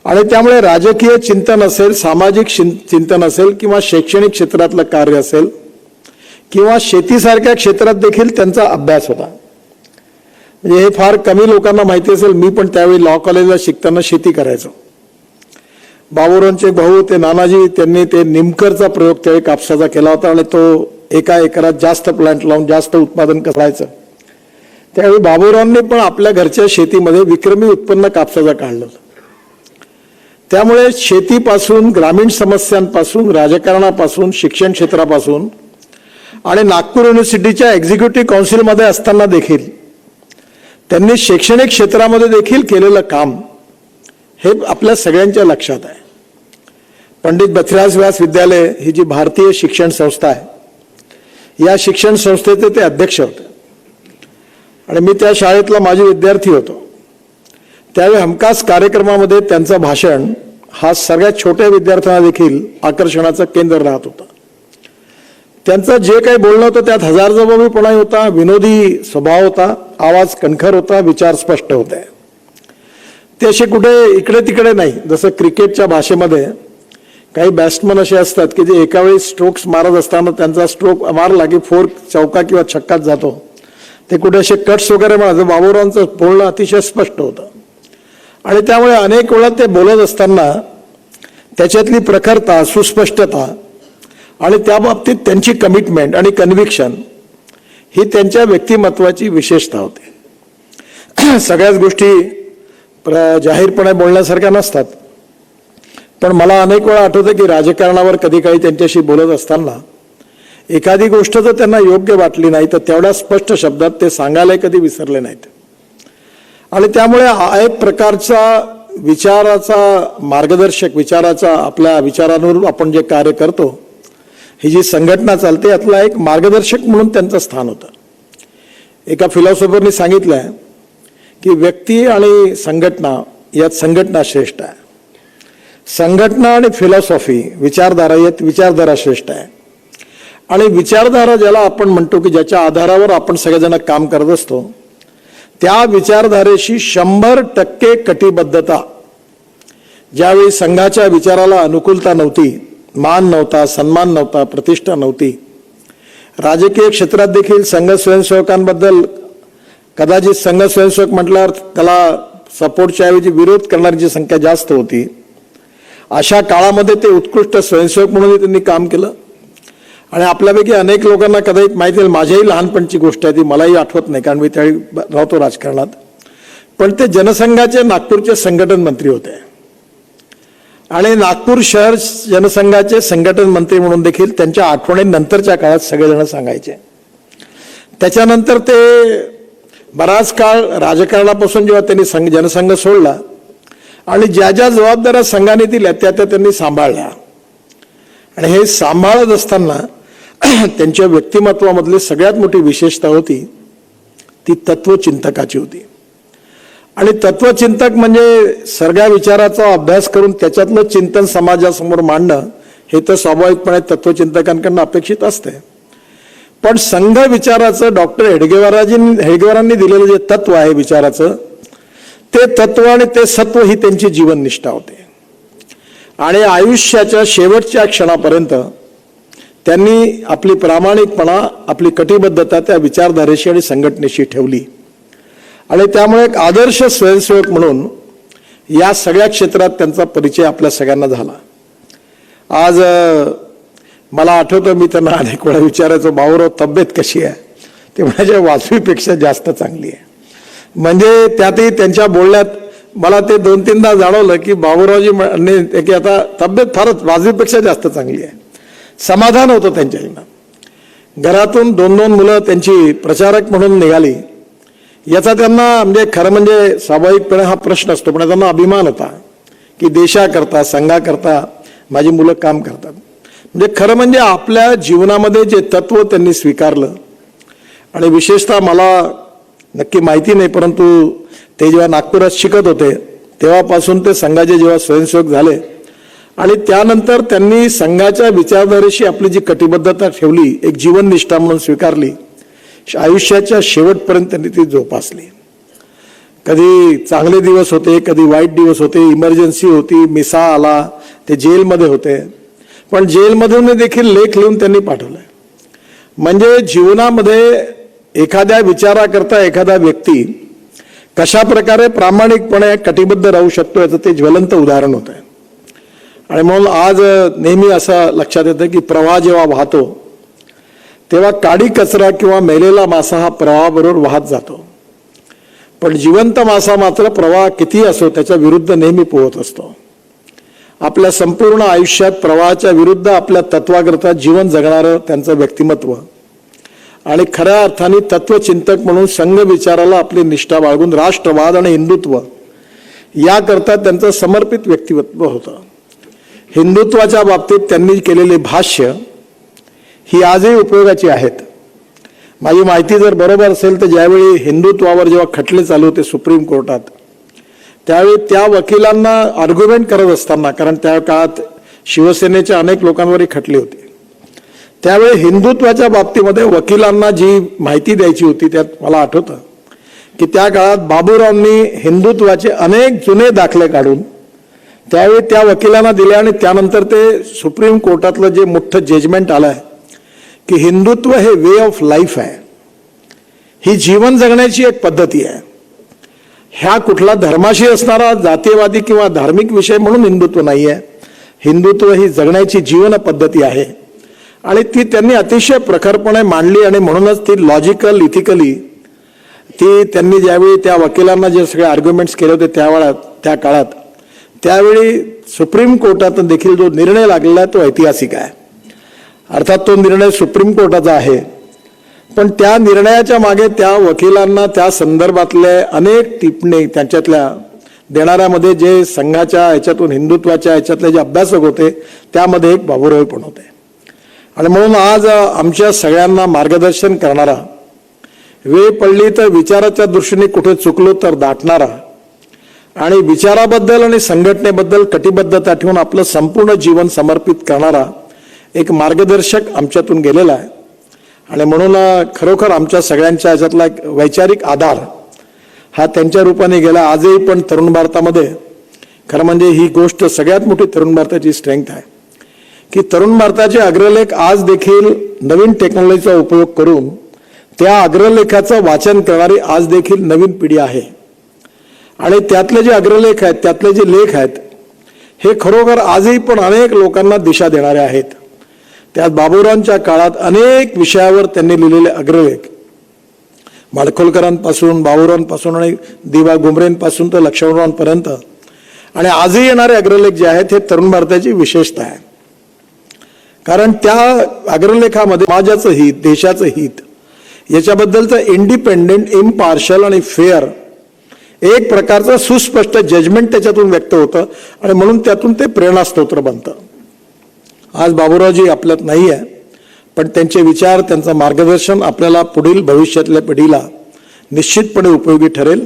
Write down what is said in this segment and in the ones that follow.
आणि त्यामुळे राजकीय चिंतन असेल, सामाजिक चिंतन असेल किंवा शैक्षणिक क्षेत्रातलं कार्य असेल किंवा शेतीसारख्या क्षेत्रात देखील त्यांचा अभ्यास होता. म्हणजे हे फार कमी लोकांना माहिती असेल, मी पण त्यावेळी लॉ कॉलेजला शिकताना शेती करायचो. बाबुरावांचे भाऊ ते नानाजी त्यांनी ते निमकरचा प्रयोग त्यावेळी कापसाचा केला होता आणि तो एका एकरात जास्त प्लांट लावून जास्त उत्पादन करायचं. त्यावेळी बाबुरावांनी पण आपल्या घरच्या शेतीमध्ये विक्रमी उत्पन्न कापसाचं काढलं. त्यामुळे शेतीपासून, ग्रामीण समस्यांपासून, राजकारणापासून, शिक्षण क्षेत्रापासून आणि नागपूर युनिव्हर्सिटीच्या एक्झिक्युटिव्ह काउन्सिलमध्ये असताना देखील त्यांनी शैक्षणिक क्षेत्रामध्ये देखील केलेलं काम हे आपल्या सगळ्यांच्या लक्षात आहे. पंडित बथुराज व्यास विद्यालय ही जी भारतीय शिक्षण संस्था आहे, या शिक्षण संस्थेचे ते अध्यक्ष होते आणि मी त्या शाळेतला माझे विद्यार्थी होतो. त्यावेळी हमखास कार्यक्रमामध्ये त्यांचं भाषण हा सगळ्यात छोट्या विद्यार्थ्यांना देखील आकर्षणाचं केंद्र राहत होता. त्यांचं जे काही बोलणं होतं त्यात हजारजबाबीपणा होता, विनोदी स्वभाव होता, आवाज कणखर होता, विचार स्पष्ट होते. ते असे कुठे इकडे तिकडे नाही. जसं क्रिकेटच्या भाषेमध्ये काही बॅट्समन असे असतात की जे एका वेळी स्ट्रोक्स मारत असताना त्यांचा स्ट्रोक मारला की फोर चौका किंवा छक्कात जातो. ते कुठे असे कट्स वगैरे म्हणत. बाबुरावांचं बोलणं अतिशय स्पष्ट होतं आणि त्यामुळे अनेक वेळा ते बोलत असताना त्याच्यातली प्रखरता, सुस्पष्टता आणि त्या बाबतीत त्यांची कमिटमेंट आणि कन्व्हिक्शन ही त्यांच्या व्यक्तिमत्वाची विशेषता होती. सगळ्याच गोष्टी जाहीरपणे बोलण्यासारख्या नसतात, पण मला अनेक वेळा आठवतं की राजकारणावर कधी काही त्यांच्याशी बोलत असताना एखादी गोष्ट जर त्यांना योग्य वाटली नाही तर तेवढ्या स्पष्ट शब्दात ते सांगायला कधी विसरले नाहीत. आणि त्यामुळे एक प्रकारचा विचाराचा मार्गदर्शक, विचाराचा आपल्या विचारांवर आपण जे कार्य करतो, ही जी संघटना चालते यातला एक मार्गदर्शक म्हणून त्यांचं स्थान होतं. एका फिलॉसॉफरनी सांगितलंय की व्यक्ती आणि संघटना यात संघटना श्रेष्ठ आहे. संघटना आणि फिलॉसॉफी, विचारधारा यात विचारधारा श्रेष्ठ आहे. आणि विचारधारा ज्याला आपण म्हणतो की ज्याच्या आधारावर आपण सगळेजण काम करत असतो, त्या विचारधारेशी 100% कटिबद्धता. ज्यावेळी संघाच्या विचाराला अनुकूलता नव्हती, मान नव्हता, सन्मान नव्हता, प्रतिष्ठा नव्हती, राजकीय क्षेत्रात देखील संघ स्वयंसेवकांबद्दल कदाचित संघ स्वयंसेवक म्हटल्यावर त्याला सपोर्टच्या ऐवजी विरोध करणाऱ्यांची संख्या जास्त होती. अशा काळामध्ये ते उत्कृष्ट स्वयंसेवक म्हणून त्यांनी काम केलं. आणि आपल्यापैकी अनेक लोकांना कदाचित माहिती आहे, माझ्याही लहानपणची गोष्ट आहे ती, मलाही आठवत नाही कारण मी त्यावेळी राहतो राजकारणात, पण ते जनसंघाचे नागपूरचे संघटन मंत्री होते आणि नागपूर शहर जनसंघाचे संघटन मंत्री म्हणून देखील त्यांच्या आठवणी नंतरच्या काळात सगळेजण सांगायचे. त्याच्यानंतर ते बराच काळ राजकारणापासून जेव्हा त्यांनी जनसंघ सोडला आणि ज्या ज्या जबाबदाऱ्या संघाने दिल्या त्या त्यांनी सांभाळल्या. आणि हे सांभाळत असताना त्यांच्या व्यक्तिमत्वामधली सगळ्यात मोठी विशेषता होती ती तत्वचिंतकाची होती. आणि तत्वचिंतक म्हणजे सगळ्या विचाराचा अभ्यास करून त्याच्यातलं चिंतन समाजासमोर मांडणं हे तर स्वाभाविकपणे तत्वचिंतकांकडून अपेक्षित असते. पण संघ विचाराचं डॉक्टर हेडगेवारांनी दिलेलं जे तत्व आहे विचाराचं, ते तत्व आणि ते सत्व ही त्यांची जीवननिष्ठा होते. आणि आयुष्याच्या शेवटच्या क्षणापर्यंत त्यांनी आपली प्रामाणिकपणा, आपली कटिबद्धता त्या विचारधारेशी आणि संघटनेशी ठेवली. आणि त्यामुळे एक आदर्श स्वयंसेवक म्हणून या सगळ्या क्षेत्रात त्यांचा परिचय आपल्या सगळ्यांना झाला. आज मला आठवतं मी त्यांना अनेक वेळा विचारायचो, बाबुराव तब्येत कशी आहे? ते माझ्या वाजवीपेक्षा जास्त चांगली आहे. म्हणजे त्यातही त्यांच्या बोलण्यात मला ते 2-3दा जाणवलं की बाबुरावजी म्हणणे की आता तब्येत फारच वाजवीपेक्षा जास्त चांगली आहे. समाधान होतं त्यांच्या. घरातून 2-2 मुलं त्यांची प्रचारक म्हणून निघाली. याचा त्यांना म्हणजे खरं म्हणजे स्वाभाविकपणे हा प्रश्न असतो, पण त्यांना अभिमान होता की देशाकरता, संघाकरता माझी मुलं काम करतात. म्हणजे खरं म्हणजे आपल्या जीवनामध्ये जे तत्व त्यांनी स्वीकारलं. आणि विशेषतः मला नक्की माहिती नाही, परंतु ते जेव्हा नागपुरात शिकत होते तेव्हापासून ते संघाचे जेव्हा स्वयंसेवक झाले आणि त्यानंतर त्यांनी संघाच्या विचारधारेशी आपली जी कटिबद्धता ठेवली, एक जीवननिष्ठा म्हणून स्वीकारली, आयुष्याच्या शेवटपर्यंत त्यांनी ती जोपासली. कधी चांगले दिवस होते, कधी वाईट दिवस होते, इमर्जन्सी होती, मिसा आला, ते जेलमध्ये होते, पण जेलमधून देखील लेख लिहून त्यांनी पाठवलाय. म्हणजे जीवनामध्ये एखाद्या विचाराकरता एखादा व्यक्ती कशा प्रकारे प्रामाणिकपणे कटिबद्ध राहू शकतो याचं ते ज्वलंत उदाहरण होतं. आणि म्हणून आज नेहमी असं लक्षात येतं की प्रवाह जेव्हा वाहतो तेव्हा काडी कचरा किंवा मेलेला मासा हा प्रवाहाबरोबर वाहत जातो, पण जिवंत मासा मात्र प्रवाह किती असो त्याच्या विरुद्ध नेहमी पोहत असतो. आपल्या संपूर्ण आयुष्यात प्रवाहाच्या विरुद्ध आपल्या तत्वाकरता जीवन जगणारं त्यांचं व्यक्तिमत्व आणि खऱ्या अर्थाने तत्वचिंतक म्हणून संघ विचाराला आपली निष्ठा बाळगून राष्ट्रवाद आणि हिंदुत्व याकरता त्यांचं समर्पित व्यक्तिमत्व होतं. हिंदुत्वाच्या बाबतीत त्यांनी केलेली भाष्य ही आजही उपयोगाची आहेत. माझी माहिती जर बरोबर असेल तर ज्यावेळी हिंदुत्वावर जेव्हा खटले चालू होते सुप्रीम कोर्टात, त्यावेळी त्या वकिलांना आर्ग्युमेंट करत असताना, कारण त्या काळात शिवसेनेच्या अनेक लोकांवरही खटले होते, त्यावेळी हिंदुत्वाच्या बाबतीमध्ये वकिलांना जी माहिती द्यायची होती त्यात मला आठवतं की त्या काळात बाबूरावांनी हिंदुत्वाचे अनेक जुने दाखले काढून त्यावेळी त्या वकिलांना दिले आणि त्यानंतर ते सुप्रीम कोर्टातलं जे मोठं जजमेंट आलंय की हिंदुत्व हे वे ऑफ लाईफ आहे, ही जीवन जगण्याची एक पद्धती आहे. ह्या कुठला धर्माशी असणारा जातीयवादी किंवा धार्मिक विषय म्हणून हिंदुत्व नाही आहे. हिंदुत्व ही जगण्याची जीवन पद्धती आहे आणि ती त्यांनी अतिशय प्रखरपणे मांडली. आणि म्हणूनच ती लॉजिकल इथिकली ती त्यांनी ज्यावेळी त्या वकिलांना जे सगळे आर्ग्युमेंट्स केले होते त्या काळात, त्यावेळी सुप्रीम कोर्टातून देखील जो निर्णय लागलेला आहे तो ऐतिहासिक आहे. अर्थात तो निर्णय सुप्रीम कोर्टाचा आहे, पण त्या निर्णयाच्या मागे त्या वकिलांना त्या संदर्भातले अनेक टिपणे त्यांच्यातल्या देणाऱ्यामध्ये जे संघाच्या ह्याच्यातून हिंदुत्वाच्या ह्याच्यातले जे अभ्यासक होते त्यामध्ये एक बाबूराव पण होते. आणि म्हणून आज आमच्या सगळ्यांना मार्गदर्शन करणारा, वेळ पडली तर विचाराच्या दृष्टीने कुठे चुकलो तर दाटणारा आणि विचाराबद्दल आणि संघटनेबद्दल कटिबद्धता ठेवून आपलं संपूर्ण जीवन समर्पित करणारा एक मार्गदर्शक आमच्यातून गेलेला आहे. आणि म्हणून खरोखर आमच्या सगळ्यांच्या ह्याच्यातला एक वैचारिक आधार हा त्यांच्या रूपाने गेला. आजही पण तरुण भारतामध्ये खरं म्हणजे ही गोष्ट सगळ्यात मोठी तरुण भारताची स्ट्रेंथ आहे की तरुण भारताचे अग्रलेख आज देखील नवीन टेक्नॉलॉजीचा उपयोग करून त्या अग्रलेखाचं वाचन करणारी आज देखील नवीन पिढी आहे. आणि त्यातले जे अग्रलेख आहेत, त्यातले जे लेख आहेत, हे खरोखर आजही पण अनेक लोकांना दिशा देणारे आहेत. त्यात बाबूरावांच्या काळात अनेक विषयावर त्यांनी लिहिलेले अग्रलेख, माडखोलकरांपासून, बाबूरावांपासून आणि दिवा गुमरेंपासून तर लक्ष्मणरावांपर्यंत, आणि आजही येणारे अग्रलेख जे आहेत हे तरुण भारताची विशेषता आहे. कारण त्या अग्रलेखामध्ये समाजाचं हित, देशाचं हित याच्याबद्दलचं इंडिपेंडेंट, इम्पार्शल आणि फेअर एक प्रकारचं सुस्पष्ट जजमेंट त्याच्यातून व्यक्त होतं आणि म्हणून त्यातून ते प्रेरणास्तोत्र बनतं. आज बाबूरावजी आपल्यात नाही आहे, पण त्यांचे विचार, त्यांचं मार्गदर्शन आपल्याला पुढील भविष्यातल्या पिढीला निश्चितपणे उपयोगी ठरेल.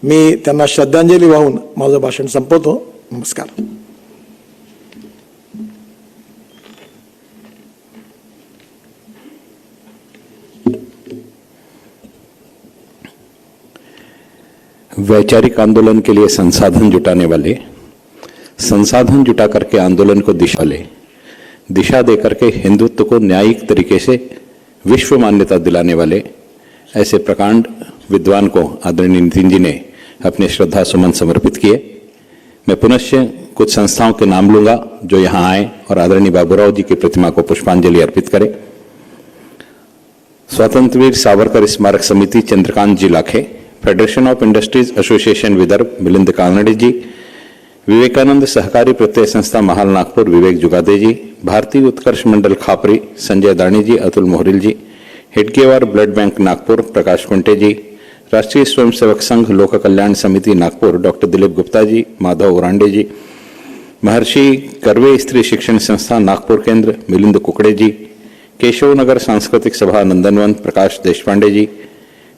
मी त्यांना श्रद्धांजली वाहून माझं भाषण संपवतो. नमस्कार. वैचारिक आंदोलन के लिए संसाधन जुटाने वाले, संसाधन जुटा करके आंदोलन को दिशा दे करके हिंदुत्व को न्यायिक तरीके से विश्व मान्यता दिलाने वाले ऐसे प्रकांड विद्वान को आदरणीय नितिन जी ने अपने श्रद्धा सुमन समर्पित किए. मैं पुनश्च कुछ संस्थाओं के नाम लूंगा जो यहाँ आए और आदरणीय बाबूराव जी की प्रतिमा को पुष्पांजलि अर्पित करें. स्वतंत्रवीर Savarkar Smarak Samiti Chandrakant ji Lakhe, federation of industries association Vidarbha Milind Kanade ji, Vivekanand Sahakari Pratyay Sanstha Mahal Nagpur Vivek Jugade ji, Bharatiya Utkarsh Mandal Khapri Sanjay Dani ji, Atul Mohril ji, Hedgewar blood bank Nagpur Prakash Kunte ji, Rashtriya Swayamsevak Sangh Lok Kalyan Samiti Nagpur doctor Dilip Gupta ji, Madhav Urande ji, Maharshi Karve स्त्री शिक्षण संस्था नागपुर केंद्र मिलिंद कुकड़े जी, Keshav Nagar Sanskritik Sabha Nandanvan Prakash Deshpande ji,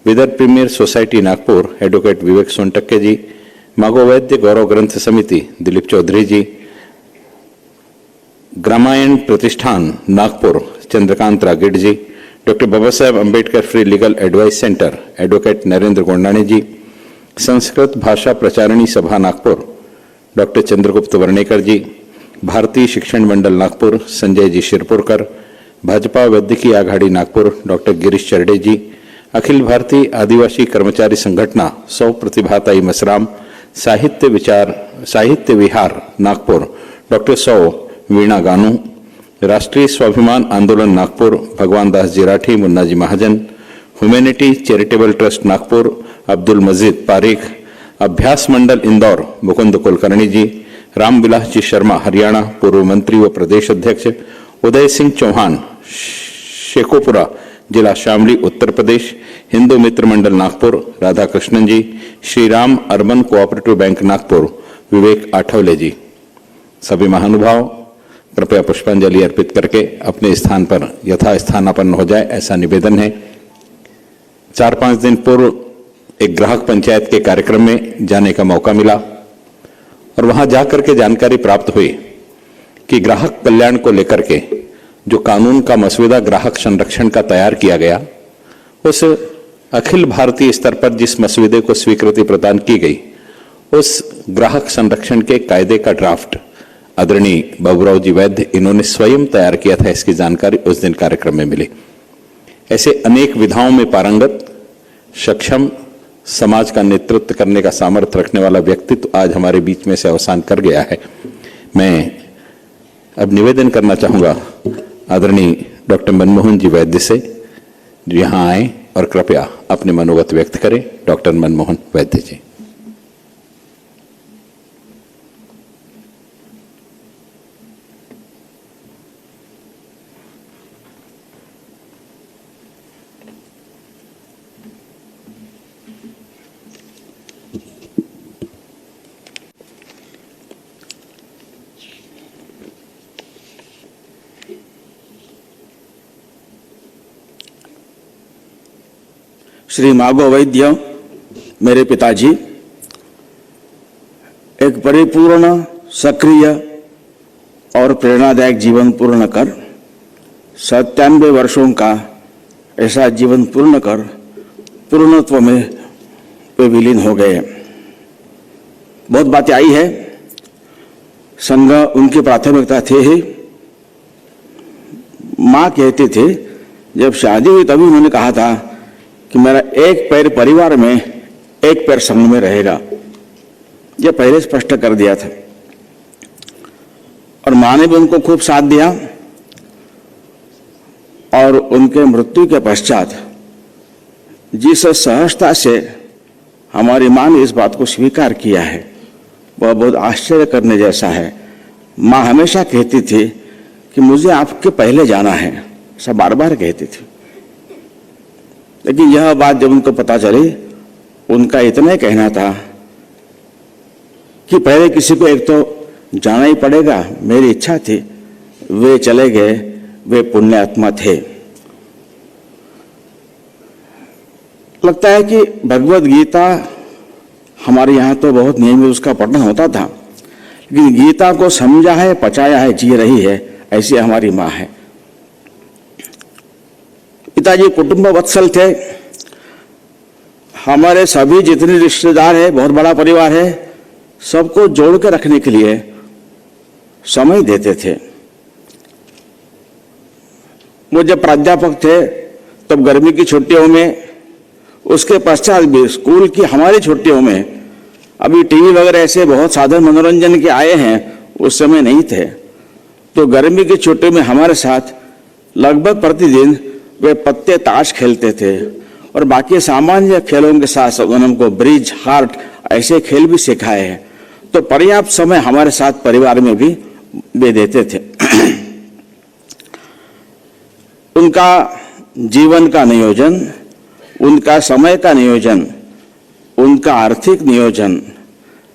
Vidarbha premier society Nagpur advocate Vivek Sontakke ji, मागो वैद्य गौरव ग्रंथ समिति Dilip Chaudhary ji, Gramayan Pratishthan Nagpur Chandrakant Ragit ji, doctor Baba Saheb Ambedkar free legal advice centre advocate Narendra Gondane ji, Sanskrit Bhasha Pracharini Sabha Nagpur doctor Chandragupt Varnekar ji, Bharatiya Shikshan Mandal Nagpur Sanjay ji Shirpurkar, Bhajpa Vaidyakiya Aghadi Nagpur doctor Girish Charde ji, Akhil Bharatiya Adivasi कर्मचारी संगठना सौ प्रतिभाताई मसराम, साहित्य विहार नागपुर डॉक्टर सौ वीणा गानू, राष्ट्रीय स्वाभिमान Andolan Nagpur Bhagwan Das ji Rathi, Munna ji Mahajan, humanity charitable trust Nagpur Abdul Majeed Parikh, Abhyas Mandal Indore Mukund Kulkarni जी, रामविलास जी शर्मा हरियाणा पूर्व मंत्री व प्रदेश अध्यक्ष, उदय सिंह चौहान शेखोपुरा जिला Shamli Uttar Pradesh, Hindu Mitra Mandal Nagpur Radha Krishnan ji, Shri Ram urban cooperative bank Nagpur Vivek Athavale ji. सभी महानुभाव कृपया पुष्पांजलि अर्पित करके अपने स्थान पर यथा स्थानापन्न हो जाए, ऐसा निवेदन है। 4-5 दिन पूर्व एक ग्राहक पंचायत के कार्यक्रम में जाने का मौका मिला और वहां जाकर के जानकारी प्राप्त हुई कि ग्राहक कल्याण को लेकर के जो कानून का मसौदा ग्राहक संरक्षण का तैयार किया गया, उस अखिल भारतीय स्तर पर जिस मसौदे को स्वीकृति प्रदान की गई, उस ग्राहक संरक्षण के कायदे का ड्राफ्ट आदरणीय बाबूराव जी वैद्य इन्होंने स्वयं तैयार किया था। इसकी जानकारी उस दिन कार्यक्रम में मिली। ऐसे अनेक विधाओं में पारंगत, सक्षम, समाज का नेतृत्व करने का सामर्थ्य रखने वाला व्यक्तित्व आज हमारे बीच में से अवसान कर गया है। मैं अब निवेदन करना चाहूंगा आदरणीय डॉक्टर मनमोहन जी वैद्य से, जो यहां आए और कृपया अपने मनोगत व्यक्त करें। डॉक्टर मनमोहन वैद्य जी। श्री मागो वैद्य मेरे पिताजी एक परिपूर्ण, सक्रिय और प्रेरणादायक जीवन पूर्ण कर 97 वर्षों का ऐसा जीवन पूर्ण कर पूर्णत्व में वे विलीन हो गए। बहुत बातें आई है, संघ उनकी प्राथमिकता थे ही। माँ कहते थे जब शादी हुई तभी उन्होंने कहा था कि मेरा एक पैर परिवार में, एक पैर संघ में रहेगा। यह पहले स्पष्ट कर दिया था और मां ने भी उनको खूब साथ दिया। और उनके मृत्यु के पश्चात जिस सहजता से हमारी मां ने इस बात को स्वीकार किया है, वह बहुत आश्चर्य करने जैसा है। मां हमेशा कहती थी कि मुझे आपके पहले जाना है, सब बार बार कहती थी। लेकिन यह बात जब उनको पता चली, उनका इतना ही कहना था कि पहले किसी को एक तो जाना ही पड़ेगा। मेरी इच्छा थी, वे चले गए, वे पुण्यात्मा थे। लगता है कि भगवत गीता हमारे यहाँ तो बहुत नियमित उसका पठन होता था, लेकिन गीता को समझा है, पचाया है, जी रही है, ऐसी हमारी माँ है। पिताजी कुटुंब वत्सल थे। हमारे सभी जितने रिश्तेदार हैं, बहुत बड़ा परिवार है, सबको जोड़ के रखने के लिए समय देते थे। वो जब प्राध्यापक थे तब गर्मी की छुट्टियों में, उसके पश्चात भी स्कूल की हमारी छुट्टियों में, अभी टीवी वगैरह ऐसे बहुत साधन मनोरंजन के आए हैं, उस समय नहीं थे। तो गर्मी की छुट्टी में हमारे साथ लगभग प्रतिदिन वे पत्ते ताश खेलते थे और बाकी सामान्य खेलों के साथ उन्होंने हमको ब्रिज, हार्ट ऐसे खेल भी सिखाए हैं। तो पर्याप्त समय हमारे साथ परिवार में भी दे देते थे। उनका जीवन का नियोजन, उनका समय का नियोजन, उनका आर्थिक नियोजन,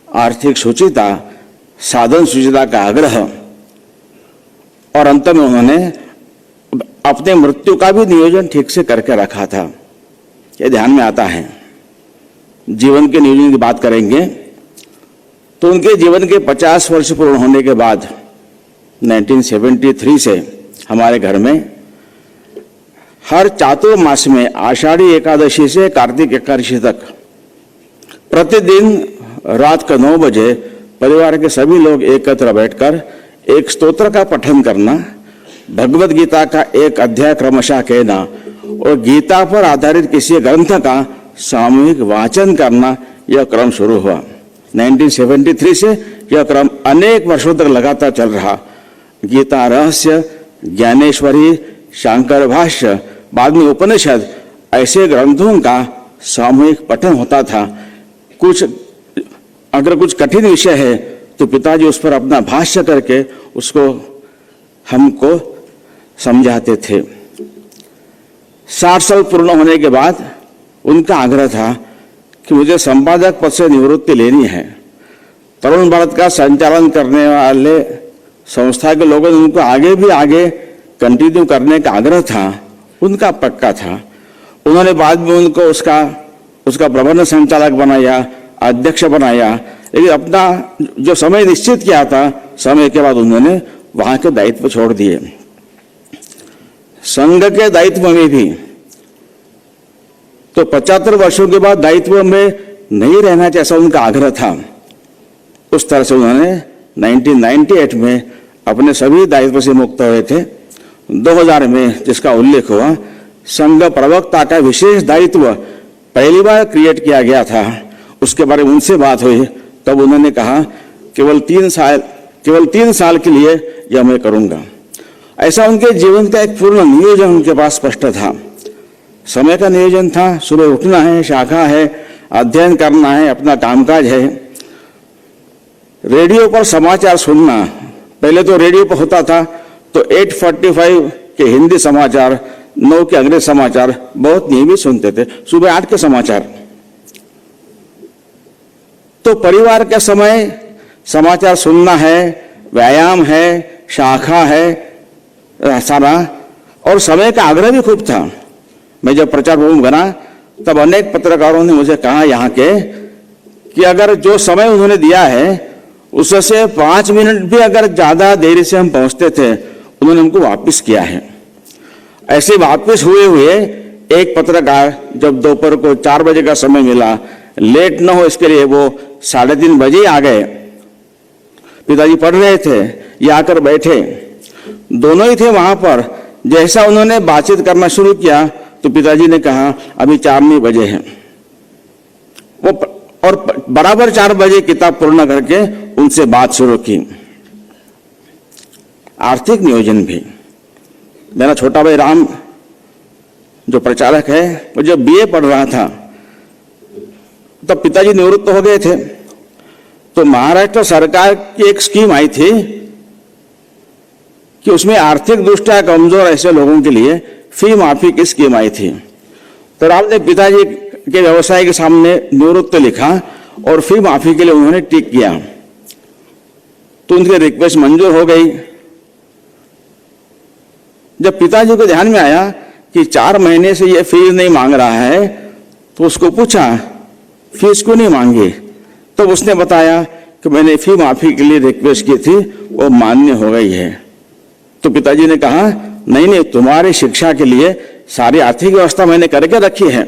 आर्थिक शुचिता, साधन शुचिता का आग्रह, और अंत में उन्होंने अपने मृत्यु का भी नियोजन ठीक से करके रखा था। ये ध्यान में आता है। जीवन के नियोजन की बात करेंगे तो उनके जीवन के 50 वर्ष पूर्ण होने के बाद 1973 से हमारे घर में हर चातुर्मास में आषाढ़ी एकादशी से कार्तिक एकादशी तक प्रतिदिन रात को 9 बजे परिवार के सभी लोग एकत्र बैठकर एक स्तोत्र का पठन करना, भगवत गीता का एक अध्याय क्रमशः कहना और गीता पर आधारित किसी ग्रंथ का सामूहिक वाचन करना, यह क्रम शुरू हुआ। 1973 से यह क्रम अनेक वर्षों तक लगातार चल रहा। गीता रहस्य, ज्ञानेश्वरी, शांकर भाष्य, बाद में उपनिषद, ऐसे ग्रंथों का सामूहिक पठन होता था। अगर कुछ कठिन विषय है तो पिताजी उस पर अपना भाष्य करके उसको हमको समझाते थे। 60 साल पूर्ण होने के बाद उनका आग्रह था कि मुझे संपादक पद से निवृत्ति लेनी है। तरुण भारत का संचालन करने वाले संस्था के लोगों ने उनको आगे कंटिन्यू करने का आग्रह था, उनका पक्का था। उन्होंने बाद में उनको उसका प्रबंध संचालक बनाया, अध्यक्ष बनाया, लेकिन अपना जो समय निश्चित किया था, समय के बाद उन्होंने वहां के दायित्व छोड़ दिए। संघ के दायित्व में भी तो 75 वर्षों के बाद दायित्व में नहीं रहना चाहिए, ऐसा उनका आग्रह था। उस तरह से उन्होंने 1998 में अपने सभी दायित्व से मुक्त हुए थे। 2000 में जिसका उल्लेख हुआ, संघ प्रवक्ता का विशेष दायित्व पहली बार क्रिएट किया गया था। उसके बारे में उनसे बात हुई, तब उन्होंने कहा केवल 3 साल के लिए यह मैं करूंगा। ऐसा उनके जीवन का एक पूर्ण नियोजन उनके पास स्पष्ट था। समय का नियोजन था, सुबह उठना है, शाखा है, अध्ययन करना है, अपना कामकाज है। रेडियो पर समाचार सुनना, पहले तो रेडियो पर होता था तो 8:45 के हिंदी समाचार, 9 के अंग्रेज समाचार बहुत नियमित सुनते थे, सुबह 8 के समाचार। तो परिवार के समय समाचार सुनना है, व्यायाम है, शाखा है, सारा, और समय का आग्रह भी खूब था। मैं जब प्रचार प्रमुख बना तब अनेक पत्रकारों ने मुझे कहा यहाँ के कि अगर जो समय उन्होंने दिया है उससे 5 मिनट भी अगर ज्यादा देरी से हम पहुंचते थे, उन्होंने हमको वापस किया है। ऐसे वापस हुए एक पत्रकार जब दोपहर को 4 बजे का समय मिला, लेट न हो इसके लिए वो 3:30 बजे आ गए। पिताजी पढ़ रहे थे, ये आकर बैठे, दोनों ही थे वहां पर। जैसा उन्होंने बातचीत करना शुरू किया तो पिताजी ने कहा अभी 4 नहीं बजे हैं। वो और बराबर 4 बजे किताब पूर्ण करके उनसे बात शुरू की। आर्थिक नियोजन भी। मेरा छोटा भाई राम जो प्रचारक है, वो जब बीए पढ़ रहा था तब पिताजी निवृत्त हो गए थे। तो महाराष्ट्र सरकार की एक स्कीम आई थी कि उसमें आर्थिक दृष्टया कमजोर ऐसे लोगों के लिए फी माफी की स्कीम आई थी। तो राम ने पिताजी के व्यवसाय के सामने निवृत्त लिखा और फी माफी के लिए उन्होंने टिक किया। तो उनकी रिक्वेस्ट मंजूर हो गई। जब पिताजी को ध्यान में आया कि 4 महीने से ये फीस नहीं मांग रहा है, तो उसको पूछा फीस क्यों नहीं मांगी। तो उसने बताया कि मैंने फी माफी के लिए रिक्वेस्ट की थी, वो मान्य हो गई है। तो पिताजी ने कहा नहीं, तुम्हारी शिक्षा के लिए सारी आर्थिक व्यवस्था मैंने करके रखी है।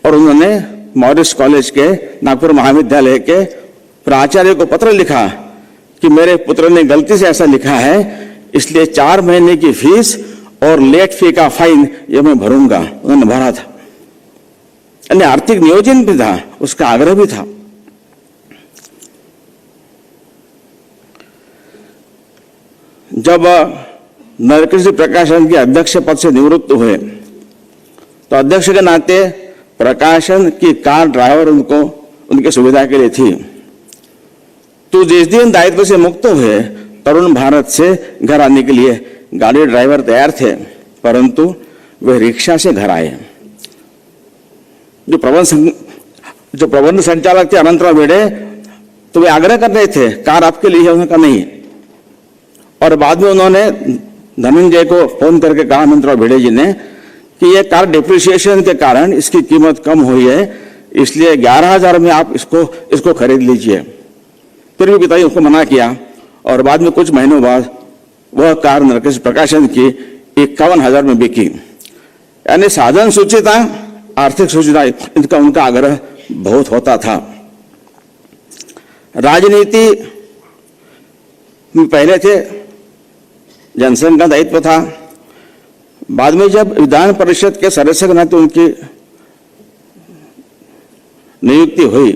और उन्होंने मॉरिस कॉलेज के नागपुर महाविद्यालय के प्राचार्य को पत्र लिखा कि मेरे पुत्र ने गलती से ऐसा लिखा है, इसलिए 4 महीने की फीस और लेट फी का फाइन ये मैं भरूंगा। उन्होंने भरा था। यानी आर्थिक नियोजन भी था, उसका आग्रह भी था। जब नरकृषि प्रकाशन के अध्यक्ष पद से निवृत्त हुए तो अध्यक्ष के नाते प्रकाशन की कार ड्राइवर उनको उनकी सुविधा के लिए थी। तो जिस दिन दायित्व से मुक्त हुए, तरुण भारत से घर आने के लिए गाड़ी ड्राइवर तैयार थे, परंतु वे रिक्शा से घर आए। जो प्रबंध संचालक थे अनंतराव भिड़े, तो वे आग्रह कर रहे थे कार आपके लिए है, उन्होंने कहा नहीं। और बाद में उन्होंने धनंजय को फोन करके कहा, अनंतराव भिड़े जी ने, कि ये कार डिप्रिसिएशन के कारण इसकी कीमत कम हुई है, इसलिए 11,000 में आप इसको खरीद लीजिए। फिर भी पिताजी उसको मना किया और बाद में कुछ महीनों बाद वह कार नरकृषि प्रकाशन की 51,000 में बिकी। यानी साधन सूचिता, आर्थिक सूचिता, इनका उनका आग्रह बहुत होता था। राजनीति में पहले थे, जनसंघ का दायित्व था। बाद में जब विधान परिषद के सदस्य के नाते उनकी नियुक्ति हुई,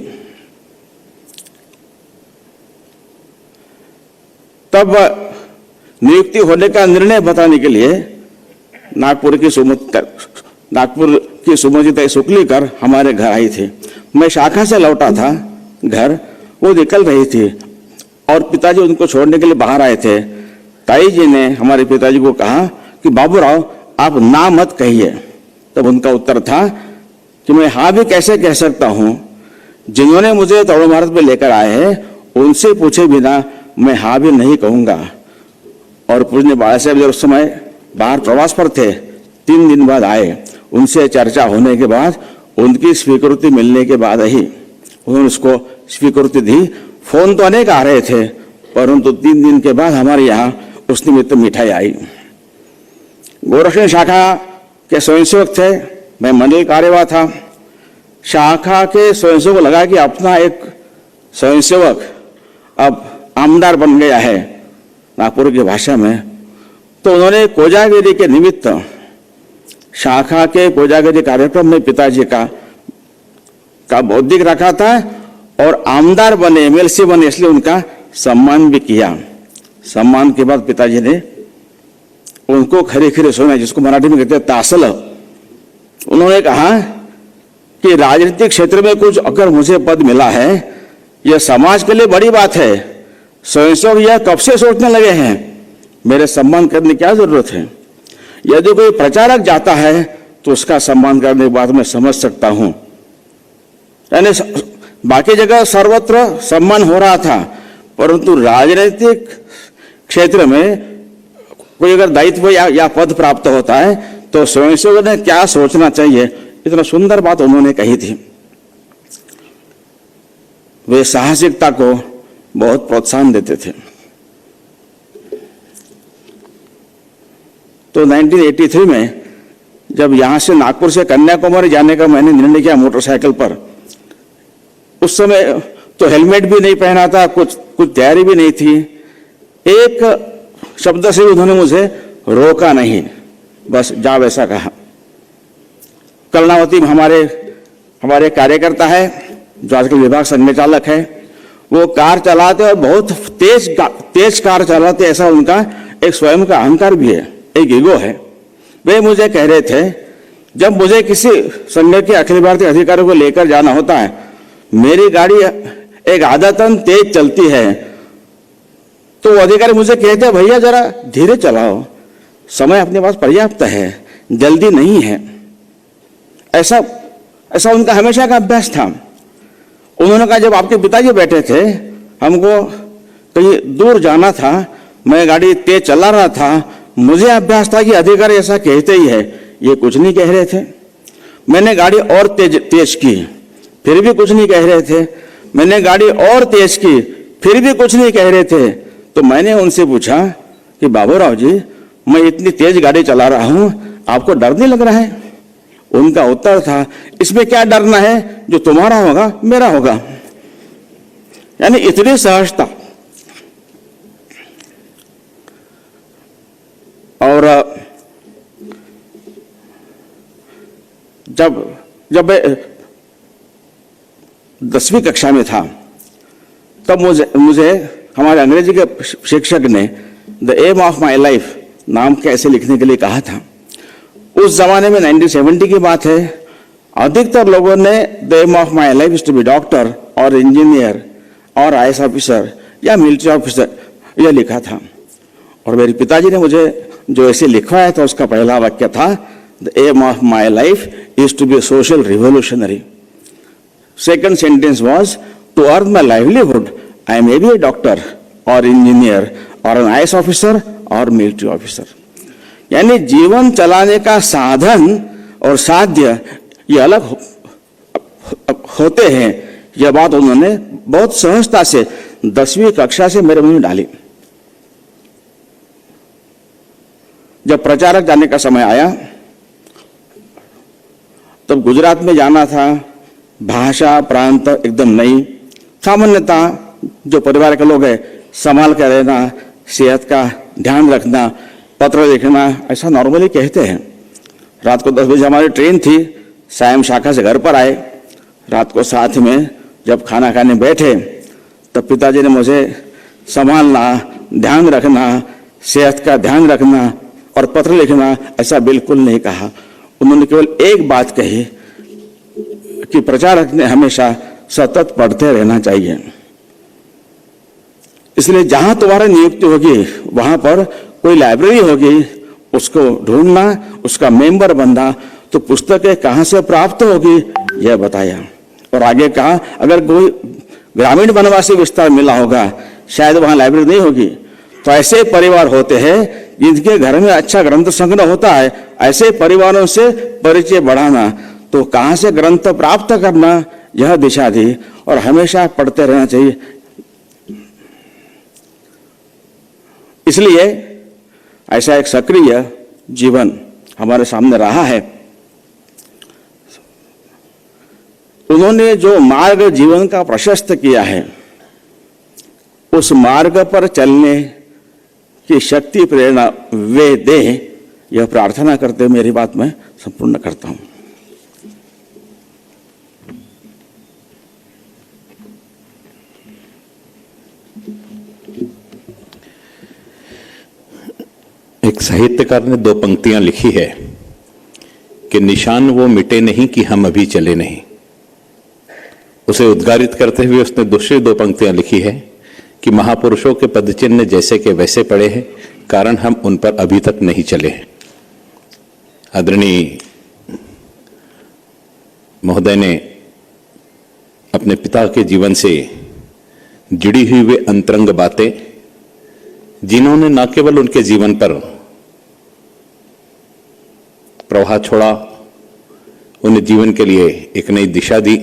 तब नियुक्ति होने का निर्णय बताने के लिए नागपुर की सुमति शुक्लीकर हमारे घर आई थी। मैं शाखा से लौटा था घर, वो निकल रही थी और पिताजी उनको छोड़ने के लिए बाहर आए थे। ताई जी ने हमारे पिताजी को कहा कि बाबूराव आप ना मत कहिए। तब उनका उत्तर था कि मैं हाँ भी कैसे कह सकता हूं, जिन्होंने मुझे तोड़ भारत में लेकर आए हैं उनसे पूछे बिना मैं हाँ भी नहीं कहूंगा। और पूज्य बाला साहब जब उस समय बाहर प्रवास पर थे, 3 दिन बाद आए, उनसे चर्चा होने के बाद उनकी स्वीकृति मिलने के बाद ही उन्होंने उसको स्वीकृति दी। फोन तो अनेक आ रहे थे, परंतु 3 दिन के बाद हमारे यहाँ उस निमित्त मिठाई आई। गोरक्षण शाखा के स्वयंसेवक थे, मैं मंडल कार्यवाह था। शाखा के स्वयंसेवक को लगा कि अपना एक स्वयंसेवक अब आमदार बन गया है नागपुर की भाषा में, तो उन्होंने कोजागिरी के निमित्त शाखा के कोजागिरी कार्यक्रम में पिताजी का बौद्धिक रखा था और आमदार बने, एमएलसी बने, इसलिए उनका सम्मान भी किया। सम्मान के बाद पिताजी ने उनको खरे खरे सोना, जिसको मराठी में कहते हैं तासल, उन्होंने कहा कि राजनीतिक क्षेत्र में कुछ अगर मुझे पद मिला है, यह समाज के लिए बड़ी बात है। स्वयंसेवक यह कब से सोचने लगे हैं, मेरे सम्मान करने की क्या जरूरत है। यदि कोई प्रचारक जाता है तो उसका सम्मान करने की बात मैं समझ सकता हूं। यानी बाकी जगह सर्वत्र सम्मान हो रहा था, परंतु राजनीतिक क्षेत्र में कोई अगर दायित्व या पद प्राप्त होता है तो स्वयंसेवक ने क्या सोचना चाहिए, इतना सुंदर बात उन्होंने कही थी। वे साहसिकता को बहुत प्रोत्साहन देते थे। तो 1983 में जब यहां से नागपुर से कन्याकुमारी जाने का मैंने निर्णय किया मोटरसाइकिल पर, उस समय तो हेलमेट भी नहीं पहना था, कुछ तैयारी भी नहीं थी। एक शब्द से उन्होंने मुझे रोका नहीं, बस जा वैसा कहा। कर्णावती में हमारे कार्यकर्ता है जो आजकल विभाग संघचालक है, वो कार चलाते और बहुत तेज कार चलाते, ऐसा उनका एक स्वयं का अहंकार भी है, एक ईगो है। वे मुझे कह रहे थे, जब मुझे किसी संघ के अखिल भारतीय अधिकारियों को लेकर जाना होता है, मेरी गाड़ी एक आदतन तेज चलती है, तो वो अधिकारी मुझे कहते हैं भैया जरा धीरे चलाओ, समय अपने पास पर्याप्त है, जल्दी नहीं है। ऐसा उनका हमेशा का अभ्यास था। उन्होंने कहा जब आपके पिताजी बैठे थे, हमको कहीं दूर जाना था, मैं गाड़ी तेज चला रहा था, मुझे अभ्यास था कि अधिकारी ऐसा कहते ही है, ये कुछ नहीं कह रहे थे। मैंने गाड़ी और तेज की, फिर भी कुछ नहीं कह रहे थे। मैंने गाड़ी और तेज की, फिर भी कुछ नहीं कह रहे थे। तो मैंने उनसे पूछा कि बाबूराव जी, मैं इतनी तेज गाड़ी चला रहा हूं, आपको डर नहीं लग रहा है? उनका उत्तर था, इसमें क्या डरना है, जो तुम्हारा होगा मेरा होगा। यानी इतनी सहजता। और जब मैं 10वीं कक्षा में था, तब मुझे हमारे अंग्रेजी के शिक्षक ने the aim of my life नाम कैसे लिखने के लिए कहा था। उस जमाने में 1970 की बात है, अधिकतर लोगों ने the aim of my life is to be doctor और इंजीनियर और आईएएस ऑफिसर या मिलिट्री ऑफिसर, यह लिखा था। और मेरे पिताजी ने मुझे जो ऐसे लिखवाया था, उसका पहला वाक्य था, the aim of my life is to be social revolutionary. Second sentence was to earn my livelihood I may be a doctor और इंजीनियर और एन आईएएस ऑफिसर और मिलिट्री ऑफिसर। यानी जीवन चलाने का साधन और साध्य ये अलग होते हैं। यह बात उन्होंने बहुत सहजता से 10वीं कक्षा से मेरे मुंह में डाली। जब प्रचारक जाने का समय आया, तब गुजरात में जाना था, भाषा प्रांत एकदम नई, सामान्यतः जो परिवार के लोग हैं संभाल कर रहना, सेहत का ध्यान रखना, पत्र लिखना, ऐसा नॉर्मली कहते हैं। रात को 10 बजे हमारी ट्रेन थी, सायं शाखा से घर पर आए। रात को साथ में जब खाना खाने बैठे तब पिताजी ने मुझे संभालना, ध्यान रखना, सेहत का ध्यान रखना और पत्र लिखना ऐसा बिल्कुल नहीं कहा। उन्होंने केवल एक बात कही कि प्रचारक ने हमेशा सतत पढ़ते रहना चाहिए। इसलिए जहां तुम्हारी नियुक्ति होगी वहां पर कोई लाइब्रेरी होगी, उसको ढूंढना, उसका मेंबर बनना। तो पुस्तकें कहां से प्राप्त होगी यह बताया। और आगे कहा अगर कोई ग्रामीण वनवासी विस्तार मिला होगा, शायद वहां लाइब्रेरी नहीं होगी। तो ऐसे परिवार होते हैं जिनके घर में अच्छा ग्रंथ संग्रह होता है, ऐसे परिवारों से परिचय बढ़ाना। तो कहां से ग्रंथ प्राप्त करना यह दिशा दी और हमेशा पढ़ते रहना चाहिए। इसलिए ऐसा एक सक्रिय जीवन हमारे सामने रहा है। उन्होंने जो मार्ग जीवन का प्रशस्त किया है, उस मार्ग पर चलने की शक्ति प्रेरणा वे दे, यह प्रार्थना करते हुए मेरी बात मैं संपूर्ण करता हूं। एक साहित्यकार ने 2 पंक्तियां लिखी है कि निशान वो मिटे नहीं कि हम अभी चले नहीं। उसे उद्गारित करते हुए उसने दूसरी 2 पंक्तियां लिखी है कि महापुरुषों के पदचिन्ह जैसे के वैसे पड़े हैं, कारण हम उन पर अभी तक नहीं चले हैं। आदरणीय महोदय ने अपने पिता के जीवन से जुड़ी हुई वे अंतरंग बातें, जिन्होंने न केवल उनके जीवन पर प्रभाव छोड़ा, उन्हें जीवन के लिए एक नई दिशा दी,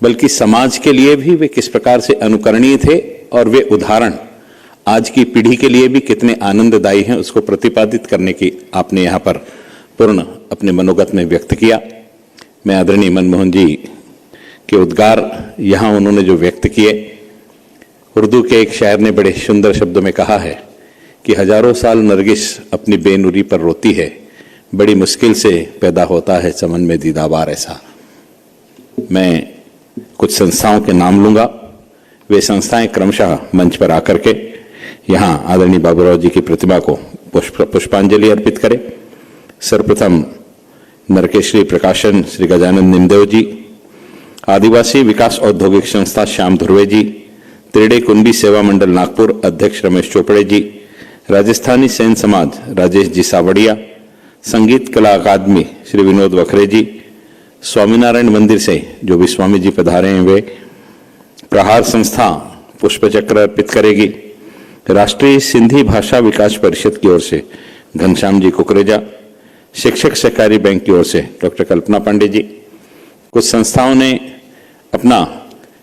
बल्कि समाज के लिए भी वे किस प्रकार से अनुकरणीय थे और वे उदाहरण आज की पीढ़ी के लिए भी कितने आनंददायी हैं, उसको प्रतिपादित करने की आपने यहाँ पर पूर्ण अपने मनोगत में व्यक्त किया। मैं आदरणीय मनमोहन जी के उद्गार यहाँ उन्होंने जो व्यक्त किए, उर्दू के एक शायर ने बड़े सुंदर शब्दों में कहा है कि हजारों साल नरगिस अपनी बेनुरी पर रोती है, बड़ी मुश्किल से पैदा होता है चमन में दीदाबार ऐसा। मैं कुछ संस्थाओं के नाम लूंगा, वे संस्थाएं क्रमशः मंच पर आकर के यहाँ आदरणीय बाबूराव जी की प्रतिमा को पुष्पांजलि अर्पित करें। सर्वप्रथम नरकेश्वरी प्रकाशन श्री गजानन निमदेव जी, आदिवासी विकास औद्योगिक संस्था श्याम धुर्वे जी, त्रिडे कुंडी सेवा मंडल नागपुर अध्यक्ष रमेश चोपड़े जी, राजस्थानी सैन समाज राजेश जी सावड़िया, संगीत कला अकादमी श्री विनोद वखरे जी, स्वामीनारायण मंदिर से जो भी स्वामी जी पधारे हैं वे, प्रहार संस्था पुष्पचक्र अर्पित करेगी, राष्ट्रीय सिंधी भाषा विकास परिषद की ओर से घनश्याम जी कुकरेजा, शिक्षक सहकारी बैंक की ओर से डॉक्टर कल्पना पांडे जी। कुछ संस्थाओं ने अपना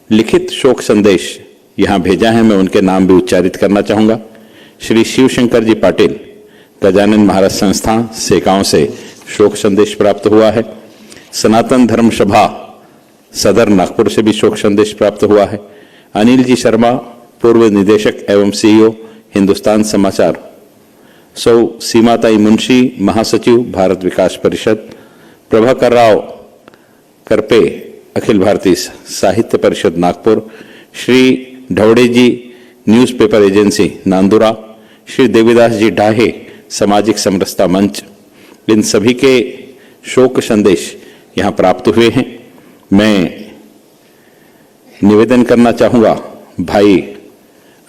लिखित शोक संदेश यहाँ भेजा है, मैं उनके नाम भी उच्चारित करना चाहूंगा। श्री शिवशंकर जी पाटिल, गजानन महाराज संस्था सेकाओं से शोक संदेश प्राप्त हुआ है। सनातन धर्म सभा सदर नागपुर से भी शोक संदेश प्राप्त हुआ है। अनिल जी शर्मा, पूर्व निदेशक एवं सीईओ हिंदुस्तान समाचार। सौ सीमाताई मुंशी, महासचिव भारत विकास परिषद। प्रभाकर राव करपे, अखिल भारतीय साहित्य परिषद नागपुर। श्री ढवड़े जी, न्यूज़पेपर एजेंसी नांदुरा। श्री देवीदास जी डाहे, सामाजिक समरसता मंच। इन सभी के शोक संदेश यहाँ प्राप्त हुए हैं। मैं निवेदन करना चाहूँगा भाई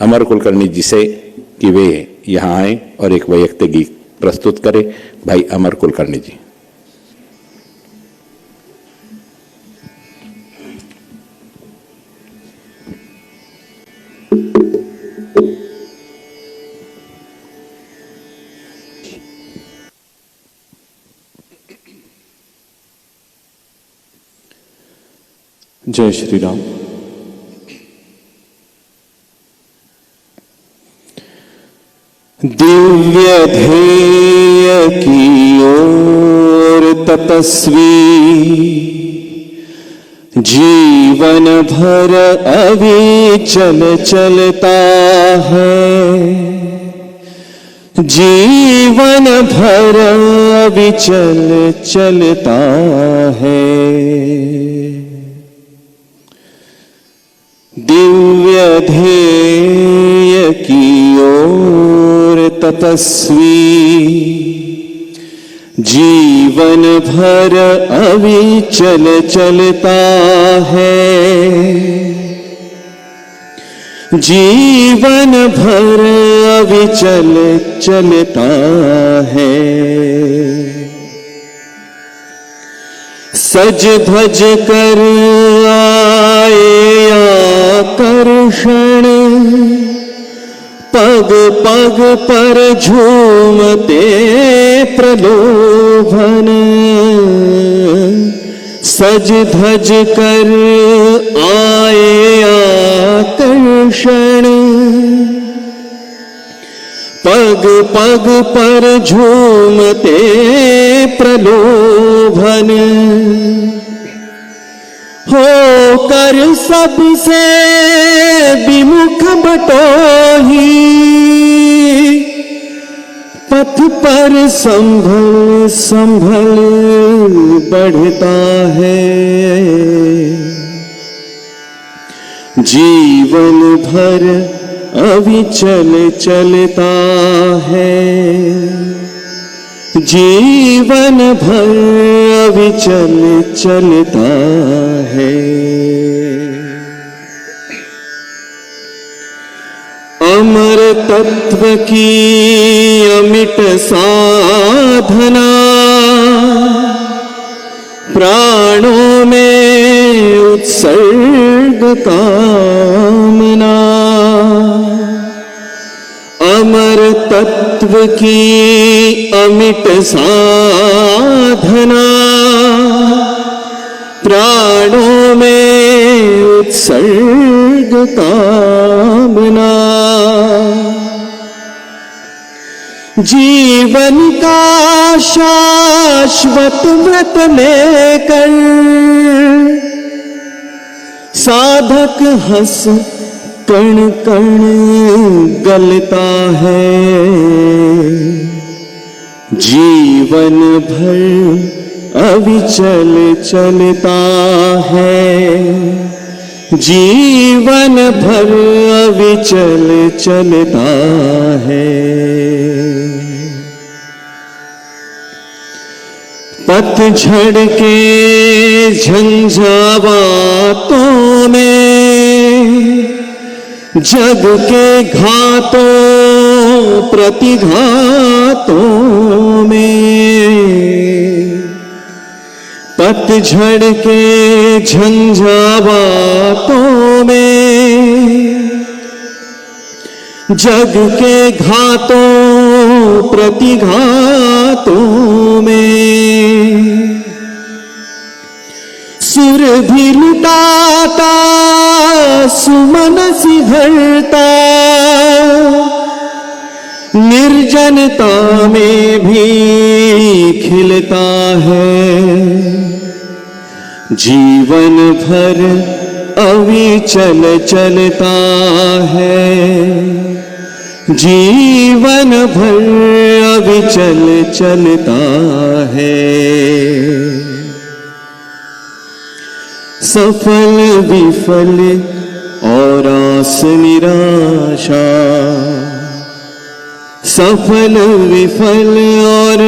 अमर कुलकर्णी जी से कि वे यहाँ आए और एक वैयक्तिक गीत प्रस्तुत करें। भाई अमर कुलकर्णी जी। जय श्री राम। दिव्य ध्येय की ओर तपस्वी जीवन भर अविचल चलता है, जीवन भर अविचल चलता है। दिव्य ध्येय की ओर तपस्वी जीवन भर अविचल चलता है, जीवन भर अविचल चलता है। सज धज कर आए आकर्षण, पग पग पर झूमते प्रलोभन। सज धज कर आए आकर्षण, पग पग पर झूमते प्रलोभन। होकर सबसे विमुख बटोही, पथ पर संभल संभल बढ़ता है। जीवन भर अविचल चलता है, जीवन भर अविचल चलता है। अमर तत्व की अमिट साधना, प्राणों में उत्सर्ग कामना। अमर तत्व की अमिट साधना, प्राणों में उत्सर्ग कामना। जीवन का शाश्वत व्रत लेकर साधक हंस कण कण गलता है। जीवन भर अविचल चलता है, जीवन भर अविचल चलता है। पतझड़ के झंझावातों में, जग के घातों प्रतिघातों में। पतझड़ के झंझावातों में, जग के घातों प्रतिघातों में। सुर भी लुटाता सुमन सिहरता, निर्जनता में भी खिलता है। जीवन भर अविचल चलता है, जीवन भर अविचल चलता है। सफल विफल और आस निराशा, सफल विफल और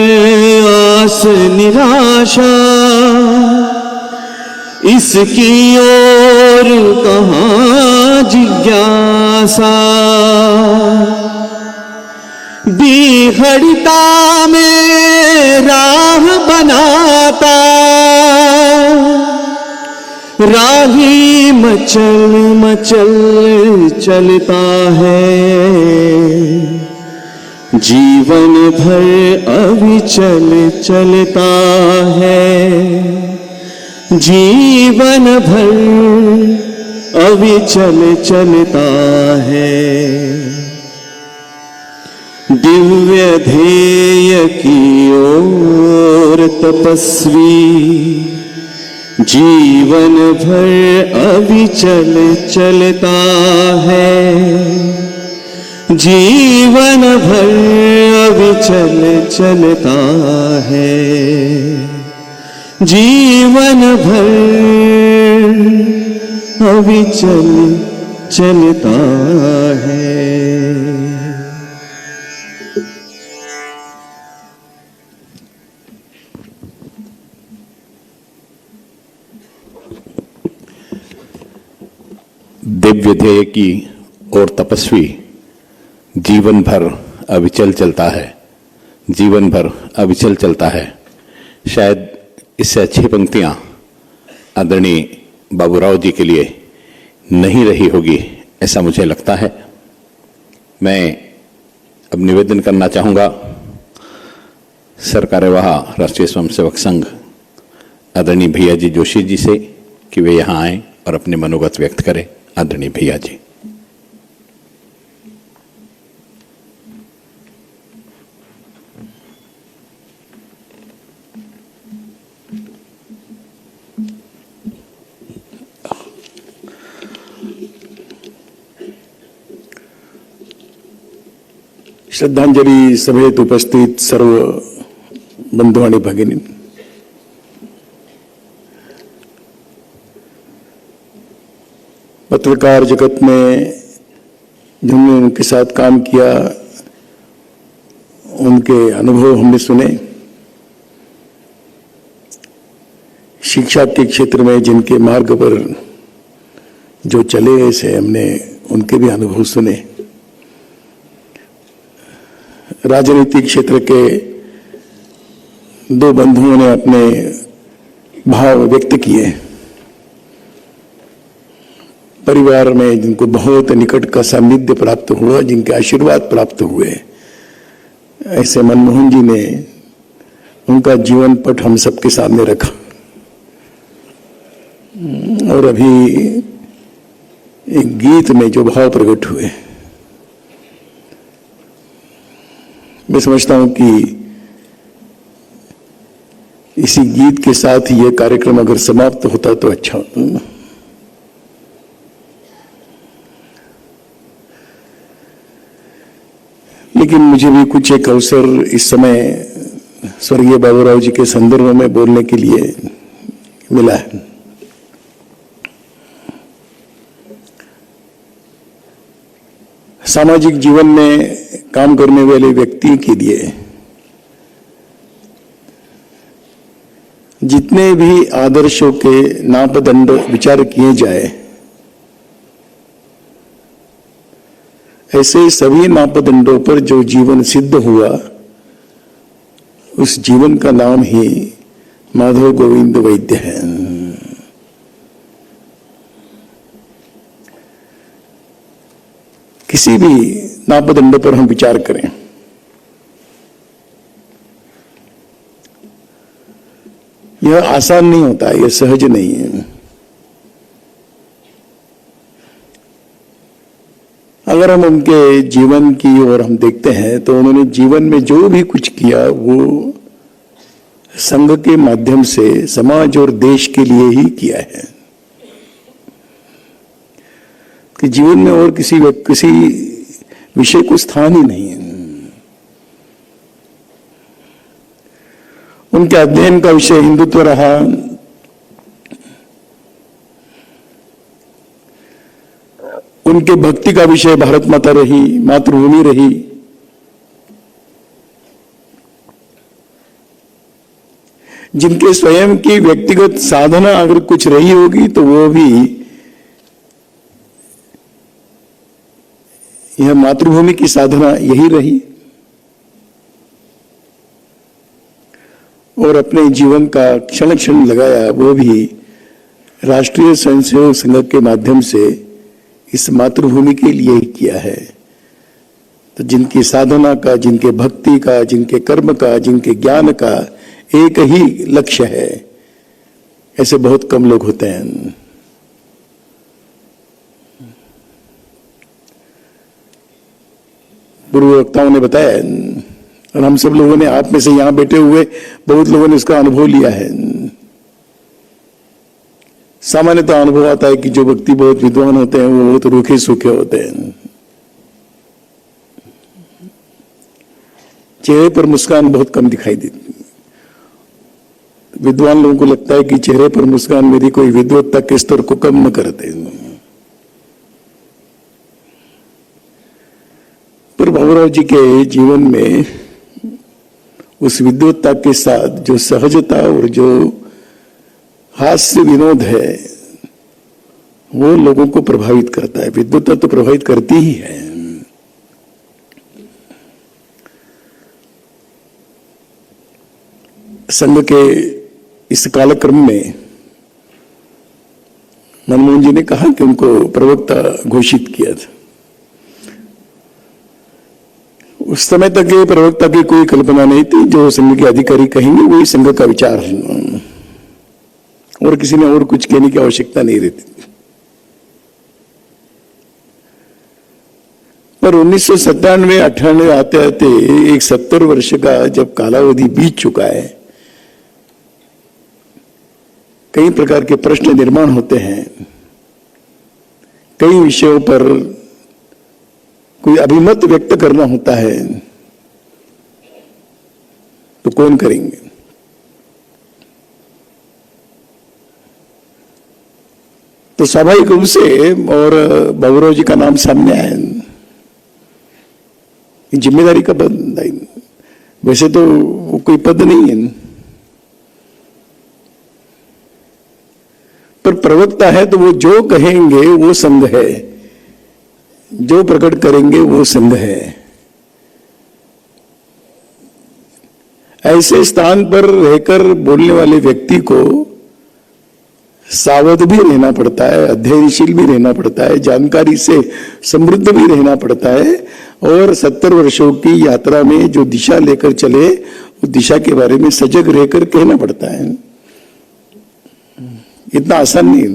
आस निराशा, इसकी ओर कहाँ जिज्ञासा। बीहड़ता में राह बनाता, राही मचल मचल चलता है। जीवन भर अविचल चलता है, जीवन भर अविचल चलता है। दिव्य ध्येय की ओर तपस्वी जीवन भर अविचल चलता है, जीवन भर अविचल चलता है, जीवन भर अविचल चलता है। दिव्य ध्येय की और तपस्वी जीवन भर अविचल चलता है, जीवन भर अविचल चलता है। शायद इससे अच्छी पंक्तियां आदरणीय बाबूराव जी के लिए नहीं रही होगी, ऐसा मुझे लगता है। मैं अब निवेदन करना चाहूंगा सर कार्यवाह राष्ट्रीय स्वयंसेवक संघ आदरणीय भैया जी जोशी जी से कि वे यहां आए और अपने मनोगत व्यक्त करें। आदरणीय भैया जी। श्रद्धांजली सभेत उपस्थित सर्व बंधू आणि भगिनी, पत्रकार जगत में जिन्होंने उनके साथ काम किया, उनके अनुभव हमने सुने। शिक्षा के क्षेत्र में जिनके मार्ग पर जो चले ऐसे हमने उनके भी अनुभव सुने। राजनीतिक क्षेत्र के दो बंधुओं ने अपने भाव व्यक्त किए। परिवार में जिनको बहुत निकट का सानिध्य प्राप्त हुआ, जिनके आशीर्वाद प्राप्त हुए, ऐसे मनमोहन जी ने उनका जीवन पट हम सबके सामने रखा। और अभी एक गीत में जो भाव प्रकट हुए, मैं समझता हूं कि इसी गीत के साथ ही यह कार्यक्रम अगर समाप्त होता तो अच्छा होता। लेकिन मुझे भी कुछ एक अवसर इस समय स्वर्गीय बाबूराव जी के संदर्भ में बोलने के लिए मिला है। सामाजिक जीवन में काम करने वाले व्यक्ति के लिए जितने भी आदर्शों के मापदंड विचार किए जाए, ऐसे सभी मापदंडों पर जो जीवन सिद्ध हुआ, उस जीवन का नाम ही माधव गोविंद वैद्य है। किसी भी मापदंड पर हम विचार करें, यह आसान नहीं होता, यह सहज नहीं है। अगर हम उनके जीवन की ओर हम देखते हैं तो उन्होंने जीवन में जो भी कुछ किया वो संघ के माध्यम से समाज और देश के लिए ही किया है। कि जीवन में और किसी विषय को स्थान ही नहीं है। उनके अध्ययन का विषय हिंदुत्व रहा, उनके भक्ति का विषय भारत माता रही, मातृभूमि रही। जिनके स्वयं की व्यक्तिगत साधना अगर कुछ रही होगी तो वो भी यह मातृभूमि की साधना यही रही। और अपने जीवन का क्षण क्षण लगाया वो भी राष्ट्रीय स्वयंसेवक संघ के माध्यम से इस मातृभूमि के लिए ही किया है। तो जिनकी साधना का, जिनके भक्ति का, जिनके कर्म का, जिनके ज्ञान का एक ही लक्ष्य है, ऐसे बहुत कम लोग होते हैं। पूर्व वक्ताओं ने बताया और हम सब लोगों ने, आप में से यहां बैठे हुए बहुत लोगों ने इसका अनुभव लिया है सामान्यतः अनुभव आता है कि जो व्यक्ति बहुत विद्वान होते हैं वो बहुत रूखे सूखे होते हैं, चेहरे पर मुस्कान बहुत कम दिखाई देती। विद्वान लोगों को लगता है कि चेहरे पर मुस्कान मेरी कोई विद्वत्ता के स्तर को कम न करते, पर बाबूराव जी के जीवन में उस विद्वत्ता के साथ जो सहजता और जो हास्य विनोद है वो लोगों को प्रभावित करता है। विद्वत्ता तो प्रभावित करती ही है। संघ के इस कालक्रम में मनमोहन जी ने कहा कि उनको प्रवक्ता घोषित किया था। उस समय तक ये प्रवक्ता की कोई कल्पना नहीं थी। जो संघ के अधिकारी कहेंगे वही संघ का विचार है और किसी ने और कुछ कहने की आवश्यकता नहीं रहती। पर 1997-98 आते आते एक 70 वर्ष का जब कालावधि बीत चुका है, कई प्रकार के प्रश्न निर्माण होते हैं, कई विषयों पर कोई अभिमत व्यक्त करना होता है, तो कौन करेंगे? तो स्वाभाविक रूप से और बाबूराव जी का नाम सामने आया। जिम्मेदारी का पद, वैसे तो वो कोई पद नहीं है, पर प्रवक्ता है तो वो जो कहेंगे वो संघ है, जो प्रकट करेंगे वो संघ है। ऐसे स्थान पर रहकर बोलने वाले व्यक्ति को सावध भी रहना पड़ता है, अध्ययनशील भी रहना पड़ता है, जानकारी से समृद्ध भी रहना पड़ता है और 70 वर्षों की यात्रा में जो दिशा लेकर चले उस दिशा के बारे में सजग रहकर कहना पड़ता है। इतना आसान नहीं।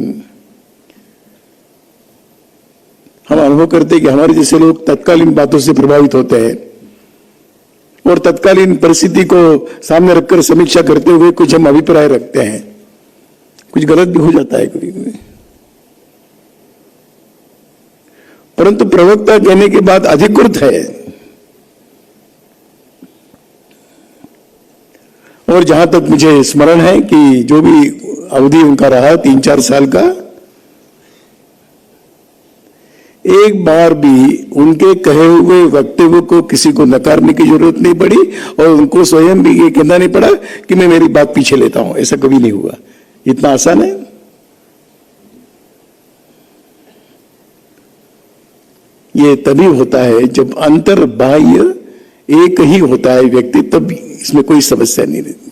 हम अनुभव करते हैं कि हमारे जैसे लोग तत्कालीन बातों से प्रभावित होते हैं और तत्कालीन परिस्थिति को सामने रखकर समीक्षा करते हुए कुछ हम अभिप्राय रखते हैं, कुछ गलत भी हो जाता है कभी कभी। परंतु प्रवक्ता कहने के बाद अधिकृत है और जहां तक मुझे स्मरण है कि जो भी अवधि उनका रहा 3-4 साल का, एक बार भी उनके कहे हुए वक्तव्य को किसी को नकारने की जरूरत नहीं पड़ी और उनको स्वयं भी ये कहना नहीं पड़ा कि मैं मेरी बात पीछे लेता हूं। ऐसा कभी नहीं हुआ। इतना आसान है। ये तभी होता है जब अंतर बाह्य एक ही होता है व्यक्ति, तब इसमें कोई समस्या नहीं रहती।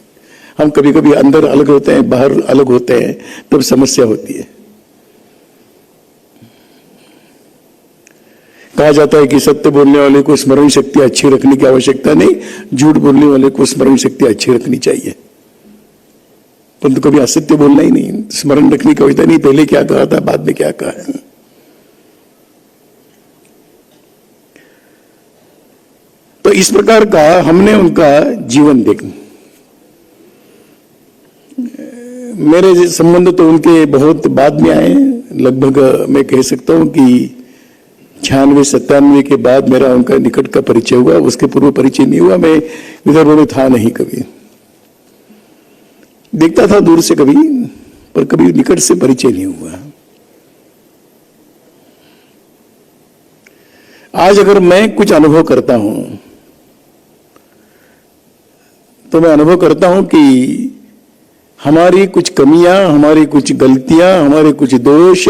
हम कभी कभी अंदर अलग होते हैं, बाहर अलग होते हैं, तब समस्या होती है। कहा जाता है कि सत्य बोलने वाले को स्मरण शक्ति अच्छी रखने की आवश्यकता नहीं, झूठ बोलने वाले को स्मरण शक्ति अच्छी रखनी चाहिए। परंतु कभी असत्य बोलना ही नहीं, स्मरण रखने की आवश्यकता नहीं, पहले क्या कहा था बाद में क्या कहा है। तो इस प्रकार का हमने उनका जीवन देखा। मेरे संबंध तो उनके बहुत बाद में आए, लगभग मैं कह सकता हूं कि 96-97 के बाद मेरा उनका निकट का परिचय हुआ। उसके पूर्व परिचय नहीं हुआ। मैं विदर्भ में था नहीं, कभी देखता था दूर से कभी, पर कभी निकट से परिचय नहीं हुआ। आज अगर मैं कुछ अनुभव करता हूं तो मैं अनुभव करता हूं कि हमारी कुछ कमियां, हमारी कुछ गलतियां, हमारे कुछ दोष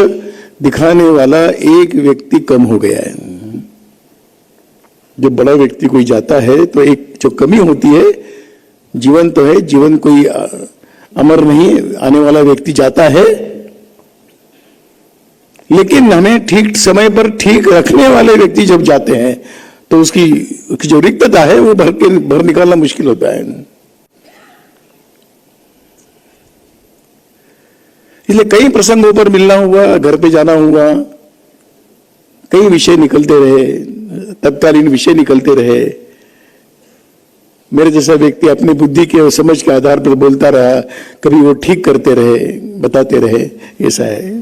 दिखाने वाला एक व्यक्ति कम हो गया है। जब बड़ा व्यक्ति कोई जाता है तो एक जो कमी होती है, जीवन तो है, जीवन कोई अमर नहीं, आने वाला व्यक्ति जाता है, लेकिन हमें ठीक समय पर ठीक रखने वाले व्यक्ति जब जाते हैं तो उसकी जो रिक्तता है वो भर निकालना मुश्किल होता है। इसलिए कई प्रसंगों पर मिलना हुआ, घर पे जाना हुआ, कई विषय निकलते रहे, तत्कालीन विषय निकलते रहे, मेरे जैसा व्यक्ति अपनी बुद्धि के और समझ के आधार पर बोलता रहा, कभी वो ठीक करते रहे, बताते रहे, ऐसा है।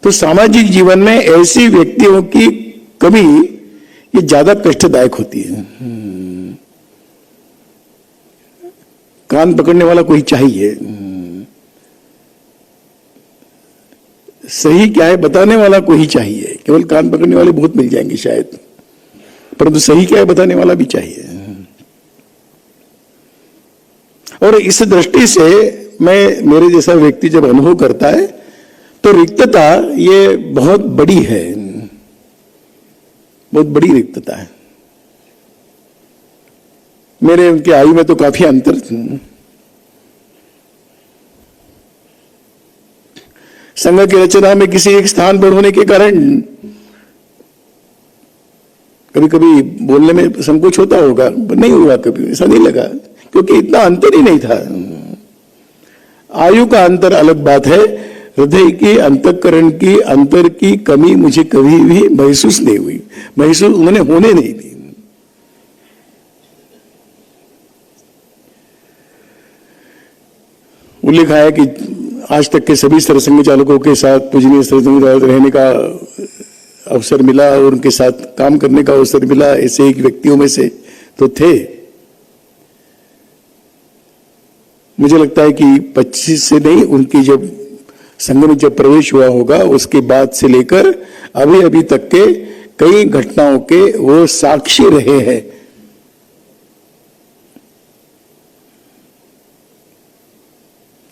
तो सामाजिक जीवन में ऐसी व्यक्तियों की कमी ये ज्यादा कष्टदायक होती है। कान पकड़ने वाला कोई चाहिए, सही क्या है बताने वाला कोई चाहिए। केवल कान पकड़ने वाले बहुत मिल जाएंगे शायद, परंतु सही क्या है बताने वाला भी चाहिए। और इस दृष्टि से मेरे जैसा व्यक्ति जब अनुभव करता है तो रिक्तता ये बहुत बड़ी है, बहुत बड़ी रिक्तता है। मेरे उनके आयु में तो काफी अंतर, संघ की रचना में किसी एक स्थान पर होने के कारण कभी कभी बोलने में संकोच होता होगा, नहीं हुआ कभी, ऐसा नहीं लगा, क्योंकि इतना अंतर ही नहीं था। आयु का अंतर अलग बात है, हृदय की, अंतःकरण की अंतर की कमी मुझे कभी भी महसूस नहीं हुई, महसूस उन्हें होने नहीं दी। उल्लेख है कि आज तक के सभी सरसंघ चालकों के साथ पूजनीय सरसंघ चालक रहने का अवसर मिला और उनके साथ काम करने का अवसर मिला, ऐसे एक व्यक्तियों में से तो थे। मुझे लगता है कि 25 से नहीं, उनकी जब संघ में जब प्रवेश हुआ होगा उसके बाद से लेकर अभी अभी तक के कई घटनाओं के वो साक्षी रहे हैं।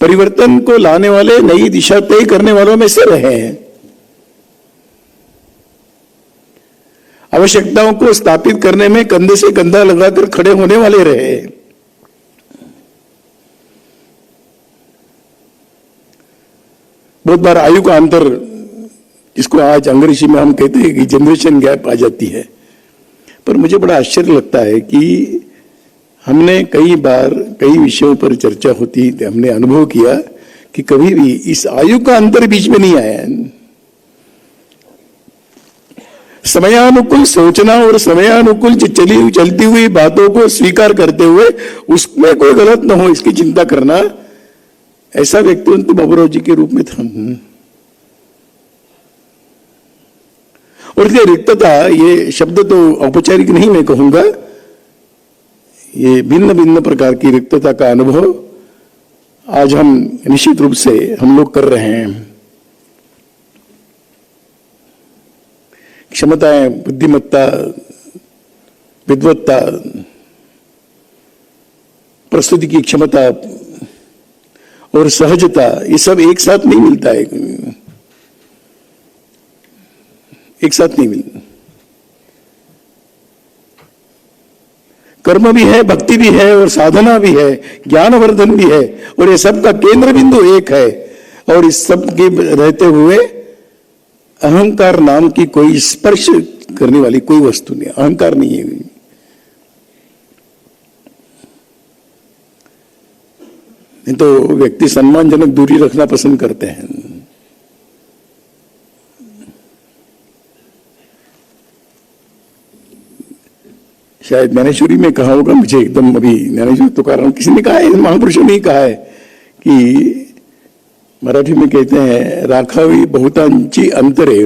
परिवर्तन को लाने वाले, नई दिशा तय करने वालों में से रहे हैं। आवश्यकताओं को स्थापित करने में कंधे से कंधा लगाकर खड़े होने वाले रहे। बहुत बार आयु का अंतर, जिसको आज अंग्रेजी में हम कहते हैं कि जनरेशन गैप आ जाती है, पर मुझे बड़ा आश्चर्य लगता है कि हमने कई बार कई विषयों पर चर्चा होती, हमने अनुभव किया कि कभी भी इस आयु का अंतर बीच में नहीं आया। समयानुकूल सोचना और समयानुकूल चलती हुई बातों को स्वीकार करते हुए उसमें कोई गलत न हो इसकी चिंता करना, ऐसा व्यक्ति तो बाबूराव जी के रूप में था। और इसलिए रिक्तता, ये शब्द तो औपचारिक नहीं मैं कहूंगा, ये भिन्न भिन्न प्रकार की रिक्तता का अनुभव आज हम निश्चित रूप से हम लोग कर रहे हैं। क्षमताएं, बुद्धिमत्ता, विद्वत्ता, प्रस्तुति की क्षमता और सहजता, ये सब एक साथ नहीं मिलता है, एक साथ नहीं मिलता। कर्म भी है, भक्ति भी है और साधना भी है, ज्ञानवर्धन भी है, और ये सब का केंद्र बिंदु एक है। और इस सब के रहते हुए अहंकार नाम की कोई स्पर्श करने वाली कोई वस्तु नहीं, अहंकार नहीं है। नहीं तो व्यक्ति सम्मानजनक दूरी रखना पसंद करते हैं। शायद ज्ञानेश्वरी में कहा होगा, मुझे एकदम अभी ज्ञानेश्वरी तो कारण किसी ने कहा है, महापुरुषों ने कहा है कि मराठी में कहते हैं राखावी बहुतांशी अंतरे।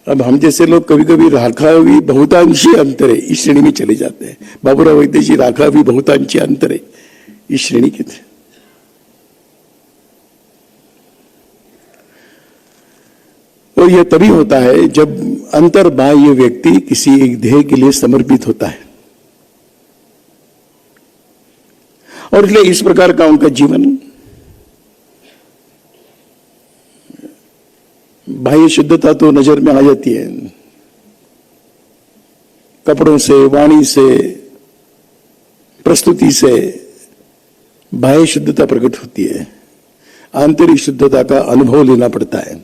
अब हम जैसे लोग कभी कभी राखावी बहुतांशी अंतरे इस श्रेणी में चले जाते हैं। बाबूराव वैद्य जी राखावी बहुतांशी अंतरे इस श्रेणी के थे। और यह तभी होता है जब अंतर्बाह्य व्यक्ति किसी एक ध्येय के लिए समर्पित होता है। और इसलिए इस प्रकार का उनका जीवन बाह्य शुद्धता तो नजर में आ जाती है, कपड़ों से, वाणी से, प्रस्तुति से बाह्य शुद्धता प्रकट होती है। आंतरिक शुद्धता का अनुभव लेना पड़ता है।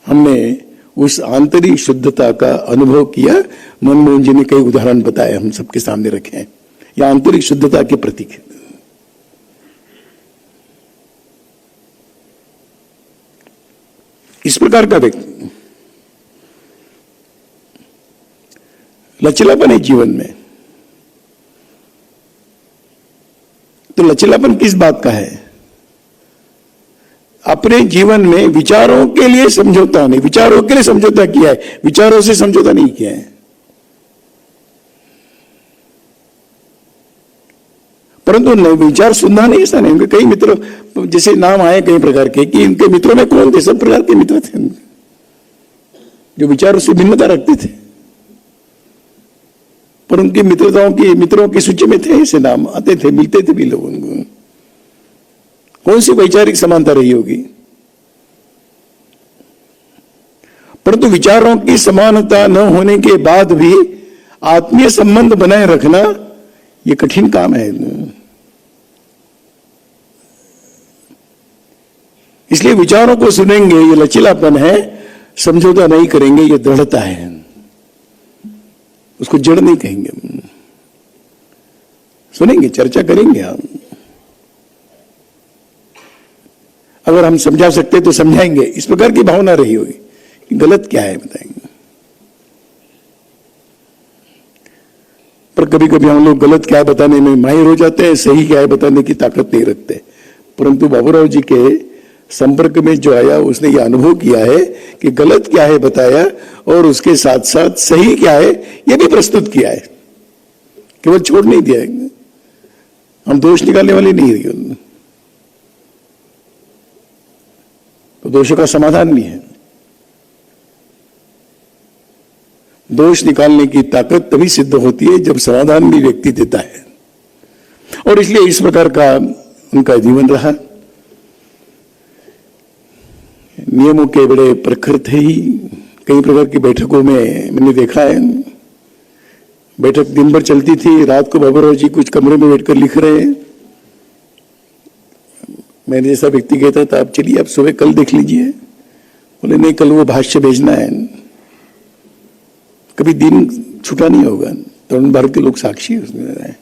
हमने उस आंतरिक शुद्धता का अनुभव किया। मनमोहन जी ने कई उदाहरण बताए, हम सबके सामने रखे हैं। यह आंतरिक शुद्धता के प्रतीक है। इस प्रकार का व्यक्ति लचीलापन है जीवन में। तो लचीलापन किस बात का है? अपने जीवन में विचारों के लिए समझौता नहीं, विचारों के लिए समझौता किया है, विचारों से समझौता नहीं किया है। परंतु विचार सुनना नहीं, ऐसा नहीं। उनके कई मित्र जैसे नाम आए कई प्रकार के, कि इनके मित्रों में कौन थे? सब प्रकार के मित्र थे जो विचारों से भिन्नता रखते थे, पर उनकी मित्रों की सूची में थे, ऐसे नाम आते थे, मिलते थे भी लोग उनको। कौन सी वैचारिक समानता रही होगी? परंतु विचारों की समानता न होने के बाद भी आत्मीय संबंध बनाए रखना यह कठिन काम है। इसलिए विचारों को सुनेंगे, ये लचीलापन है। समझौता नहीं करेंगे, ये दृढ़ता है। उसको जड़ नहीं कहेंगे। सुनेंगे, चर्चा करेंगे हम। अगर हम समझा सकते तो समझाएंगे। इस प्रकार की भावना रही होगी कि गलत क्या है बताएंगे। पर कभी कभी हम लोग गलत क्या है बताने में माहिर हो जाते हैं, सही क्या है बताने की ताकत नहीं रखते। परंतु बाबूराव जी के संपर्क में जो आया उसने ये अनुभव किया है कि गलत क्या है बताया और उसके साथ साथ सही क्या है यह भी प्रस्तुत किया है। केवल छोड़ नहीं दिया। हम दोष निकालने वाले नहीं है, तो दोषों का समाधान भी है। दोष निकालने की ताकत तभी सिद्ध होती है जब समाधान भी व्यक्ति देता है। और इसलिए इस प्रकार का उनका जीवन रहा। नियमों के बड़े प्रखर थे ही। कई प्रकार की बैठकों में मैंने देखा है, बैठक दिन भर चलती थी, रात को बाबूराव जी कुछ कमरे में बैठकर लिख रहे हैं। मैंने जैसा व्यक्ति कहता था, आप चलिए, आप सुबह कल देख लीजिए। बोले नहीं, कल वो भाष्य भेजना है। कभी दिन छूटा नहीं होगा। तरुण भारत के लोग साक्षी है उसमें।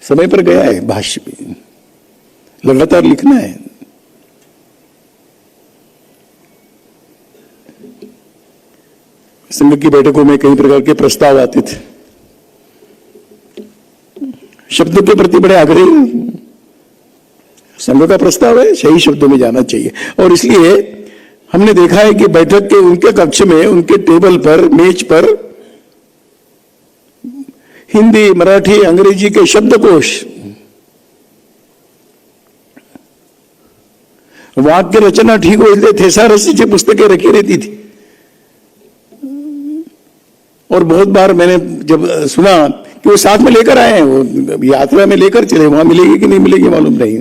समय पर गया है भाष्य भी, लगातार लिखना है। संघ की बैठकों में कई प्रकार के प्रस्ताव आते थे। शब्दों के प्रति बड़े आग्रही। संघ का प्रस्ताव है, सही शब्दों में जाना चाहिए। और इसलिए हमने देखा है कि बैठक के उनके कक्ष में, उनके टेबल पर, मेज पर हिंदी, मराठी, अंग्रेजी के शब्दकोश, वाक्य रचना ठीक हो इसलिए थेसारसी पुस्तकें रखी रहती थी। और बहुत बार मैंने जब सुना कि वो साथ में लेकर आए हैं, वो यात्रा में लेकर चले, वहां मिलेगी कि नहीं मिलेगी मालूम नहीं।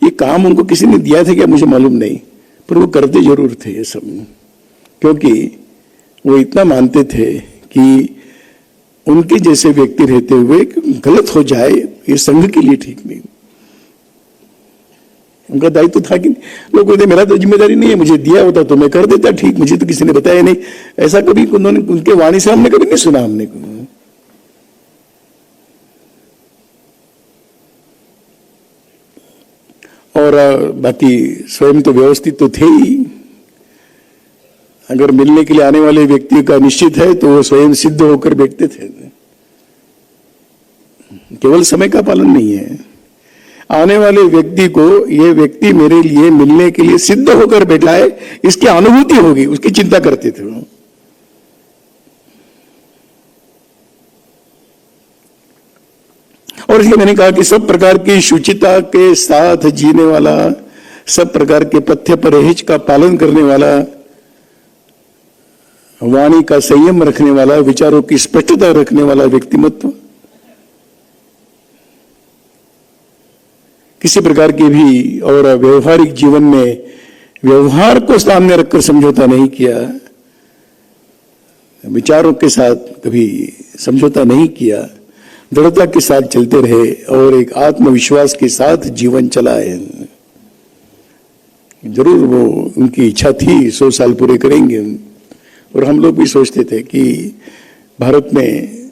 ये काम उनको किसी ने दिया था क्या मुझे मालूम नहीं, पर वो करते जरूर थे ये सब। क्योंकि वो इतना मानते थे कि उनके जैसे व्यक्ति रहते हुए गलत हो जाए ये संघ के लिए ठीक नहीं। उनका दायित्व था कि लोग कहते मेरा तो जिम्मेदारी नहीं है, मुझे दिया होता तो मैं कर देता, ठीक, मुझे तो किसी ने बताया नहीं। ऐसा कभी उन्होंने, उनके वाणी से हमने कभी नहीं सुना। हमने और बाकी स्वयं तो व्यवस्थित तो थे ही। अगर मिलने के लिए आने वाले व्यक्ति का निश्चित है तो वो स्वयं सिद्ध होकर बैठते थे। केवल समय का पालन नहीं है, आने वाले व्यक्ति को ये व्यक्ति मेरे लिए मिलने के लिए सिद्ध होकर बैठा है, इसकी अनुभूति होगी, उसकी चिंता करते थे वो। और इसलिए मैंने कहा कि सब प्रकार की शुचिता के साथ जीने वाला, सब प्रकार के पथ्य परहेज का पालन करने वाला, वाणी का संयम रखने वाला, विचारों की स्पष्टता रखने वाला व्यक्तिमत्व किसी प्रकार की भी, और व्यवहारिक जीवन में व्यवहार को सामने रखकर समझौता नहीं किया, विचारों के साथ कभी समझौता नहीं किया, दृढ़ता के साथ चलते रहे और एक आत्मविश्वास के साथ जीवन चलाए। जरूर वो उनकी इच्छा थी 100 साल पूरे करेंगे। और हम लोग भी सोचते थे कि भारत में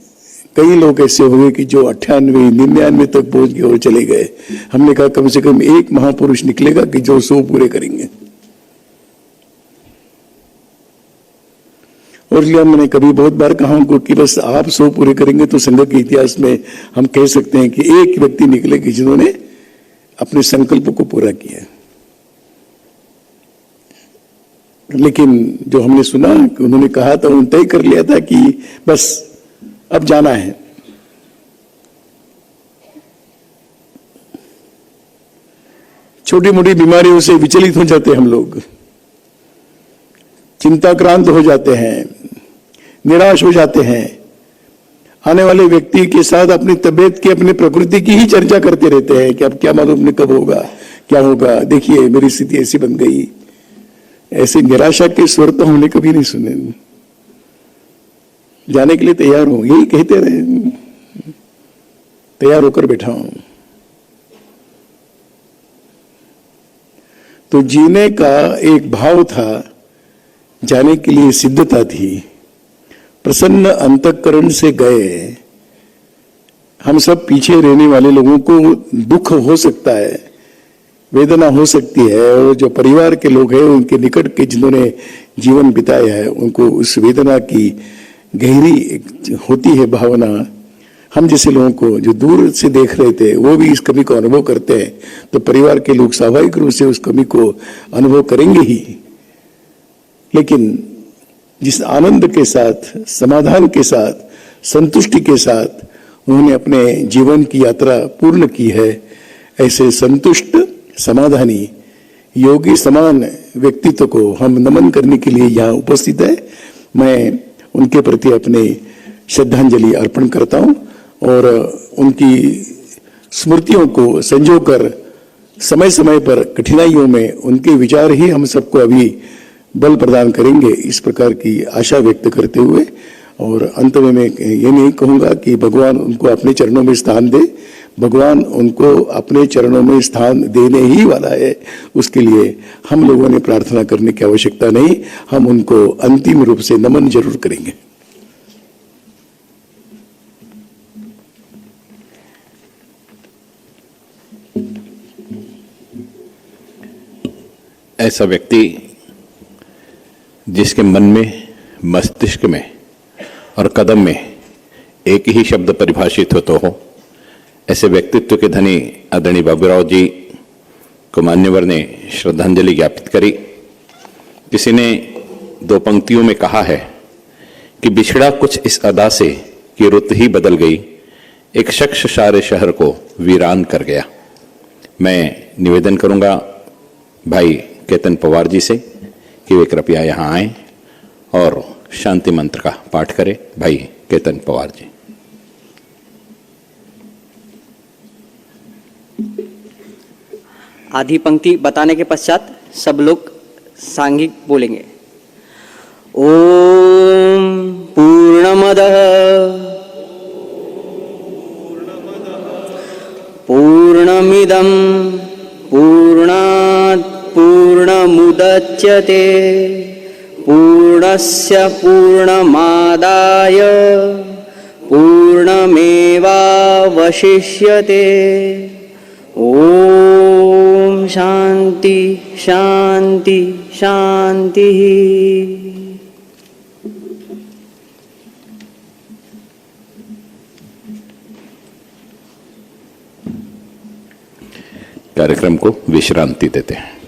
कई लोग ऐसे हो गए कि जो 98, 99 तक पहुंच गए और चले गए। हमने कहा कम से कम एक महापुरुष निकलेगा कि जो 100 पूरे करेंगे। और इसलिए मैंने कभी बहुत बार कहा उनको कि बस आप 100 पूरे करेंगे तो संघ के इतिहास में हम कह सकते हैं कि एक व्यक्ति निकले कि जिन्होंने अपने संकल्प को पूरा किया। लेकिन जो हमने सुना कि उन्होंने कहा था, उन्होंने तय कर लिया था कि बस अब जाना है। छोटी मोटी बीमारियों से विचलित हो जाते हैं हम लोग, चिंताक्रांत हो जाते हैं, निराश हो जाते हैं। आने वाले व्यक्ति के साथ अपनी तबीयत की, अपनी प्रकृति की ही चर्चा करते रहते हैं कि अब क्या मालूम ने कब होगा, क्या होगा, देखिए मेरी स्थिति ऐसी बन गई। ऐसे निराशा के स्वर तो हमने कभी नहीं सुने। जाने के लिए तैयार हूं, यही कहते रहे, तैयार होकर बैठा हूं। तो जीने का एक भाव था, जाने के लिए सिद्धता थी। प्रसन्न अंतःकरण से गए। हम सब पीछे रहने वाले लोगों को दुख हो सकता है, वेदना हो सकती है, और जो परिवार के लोग हैं, उनके निकट के जिन्होंने जीवन बिताया है, उनको उस वेदना की गहरी होती है भावना। हम जैसे लोगों को जो दूर से देख रहे थे वो भी इस कमी को अनुभव करते हैं, तो परिवार के लोग स्वाभाविक रूप से उस कमी को अनुभव करेंगे ही। लेकिन जिस आनंद के साथ, समाधान के साथ, संतुष्टि के साथ उन्होंने अपने जीवन की यात्रा पूर्ण की है, ऐसे संतुष्ट, समाधानी, योगी समान व्यक्तित्व को हम नमन करने के लिए यहाँ उपस्थित है। मैं उनके प्रति अपनी श्रद्धांजलि अर्पण करता हूँ और उनकी स्मृतियों को संजोकर समय समय पर कठिनाइयों में उनके विचार ही हम सबको अभी बल प्रदान करेंगे, इस प्रकार की आशा व्यक्त करते हुए। और अंत में मैं ये नहीं कहूंगा कि भगवान उनको अपने चरणों में स्थान दे, भगवान उनको अपने चरणों में स्थान देने ही वाला है। उसके लिए हम लोगों ने प्रार्थना करने की आवश्यकता नहीं, हम उनको अंतिम रूप से नमन जरूर करेंगे। ऐसा व्यक्ति जिसके मन में, मस्तिष्क में और कदम में एक ही शब्द परिभाषित होता हो, ऐसे व्यक्तित्व के धनी आदरणीय बाबूराव जी को मान्यवर ने श्रद्धांजलि ज्ञापित करी। किसी ने 2 पंक्तियों में कहा है कि बिछड़ा कुछ इस अदा से कि रुत ही बदल गई, एक शख्स सारे शहर को वीरान कर गया। मैं निवेदन करूंगा भाई केतन पवार जी से कि वे कृपया यहाँ आए और शांति मंत्र का पाठ करें। भाई केतन पवार जी। आधी पंक्ति बताने के पश्चात सब लोग सांघिक बोलेंगे। ओम पूर्णमदः पूर्णमिदं पूर्णात् पूर्णमुदच्यते पूर्णस्य पूर्णमादाय पूर्णमेवावशिष्यते। ओम शांति शांति शांति। कार्यक्रम को विश्रांति देते हैं।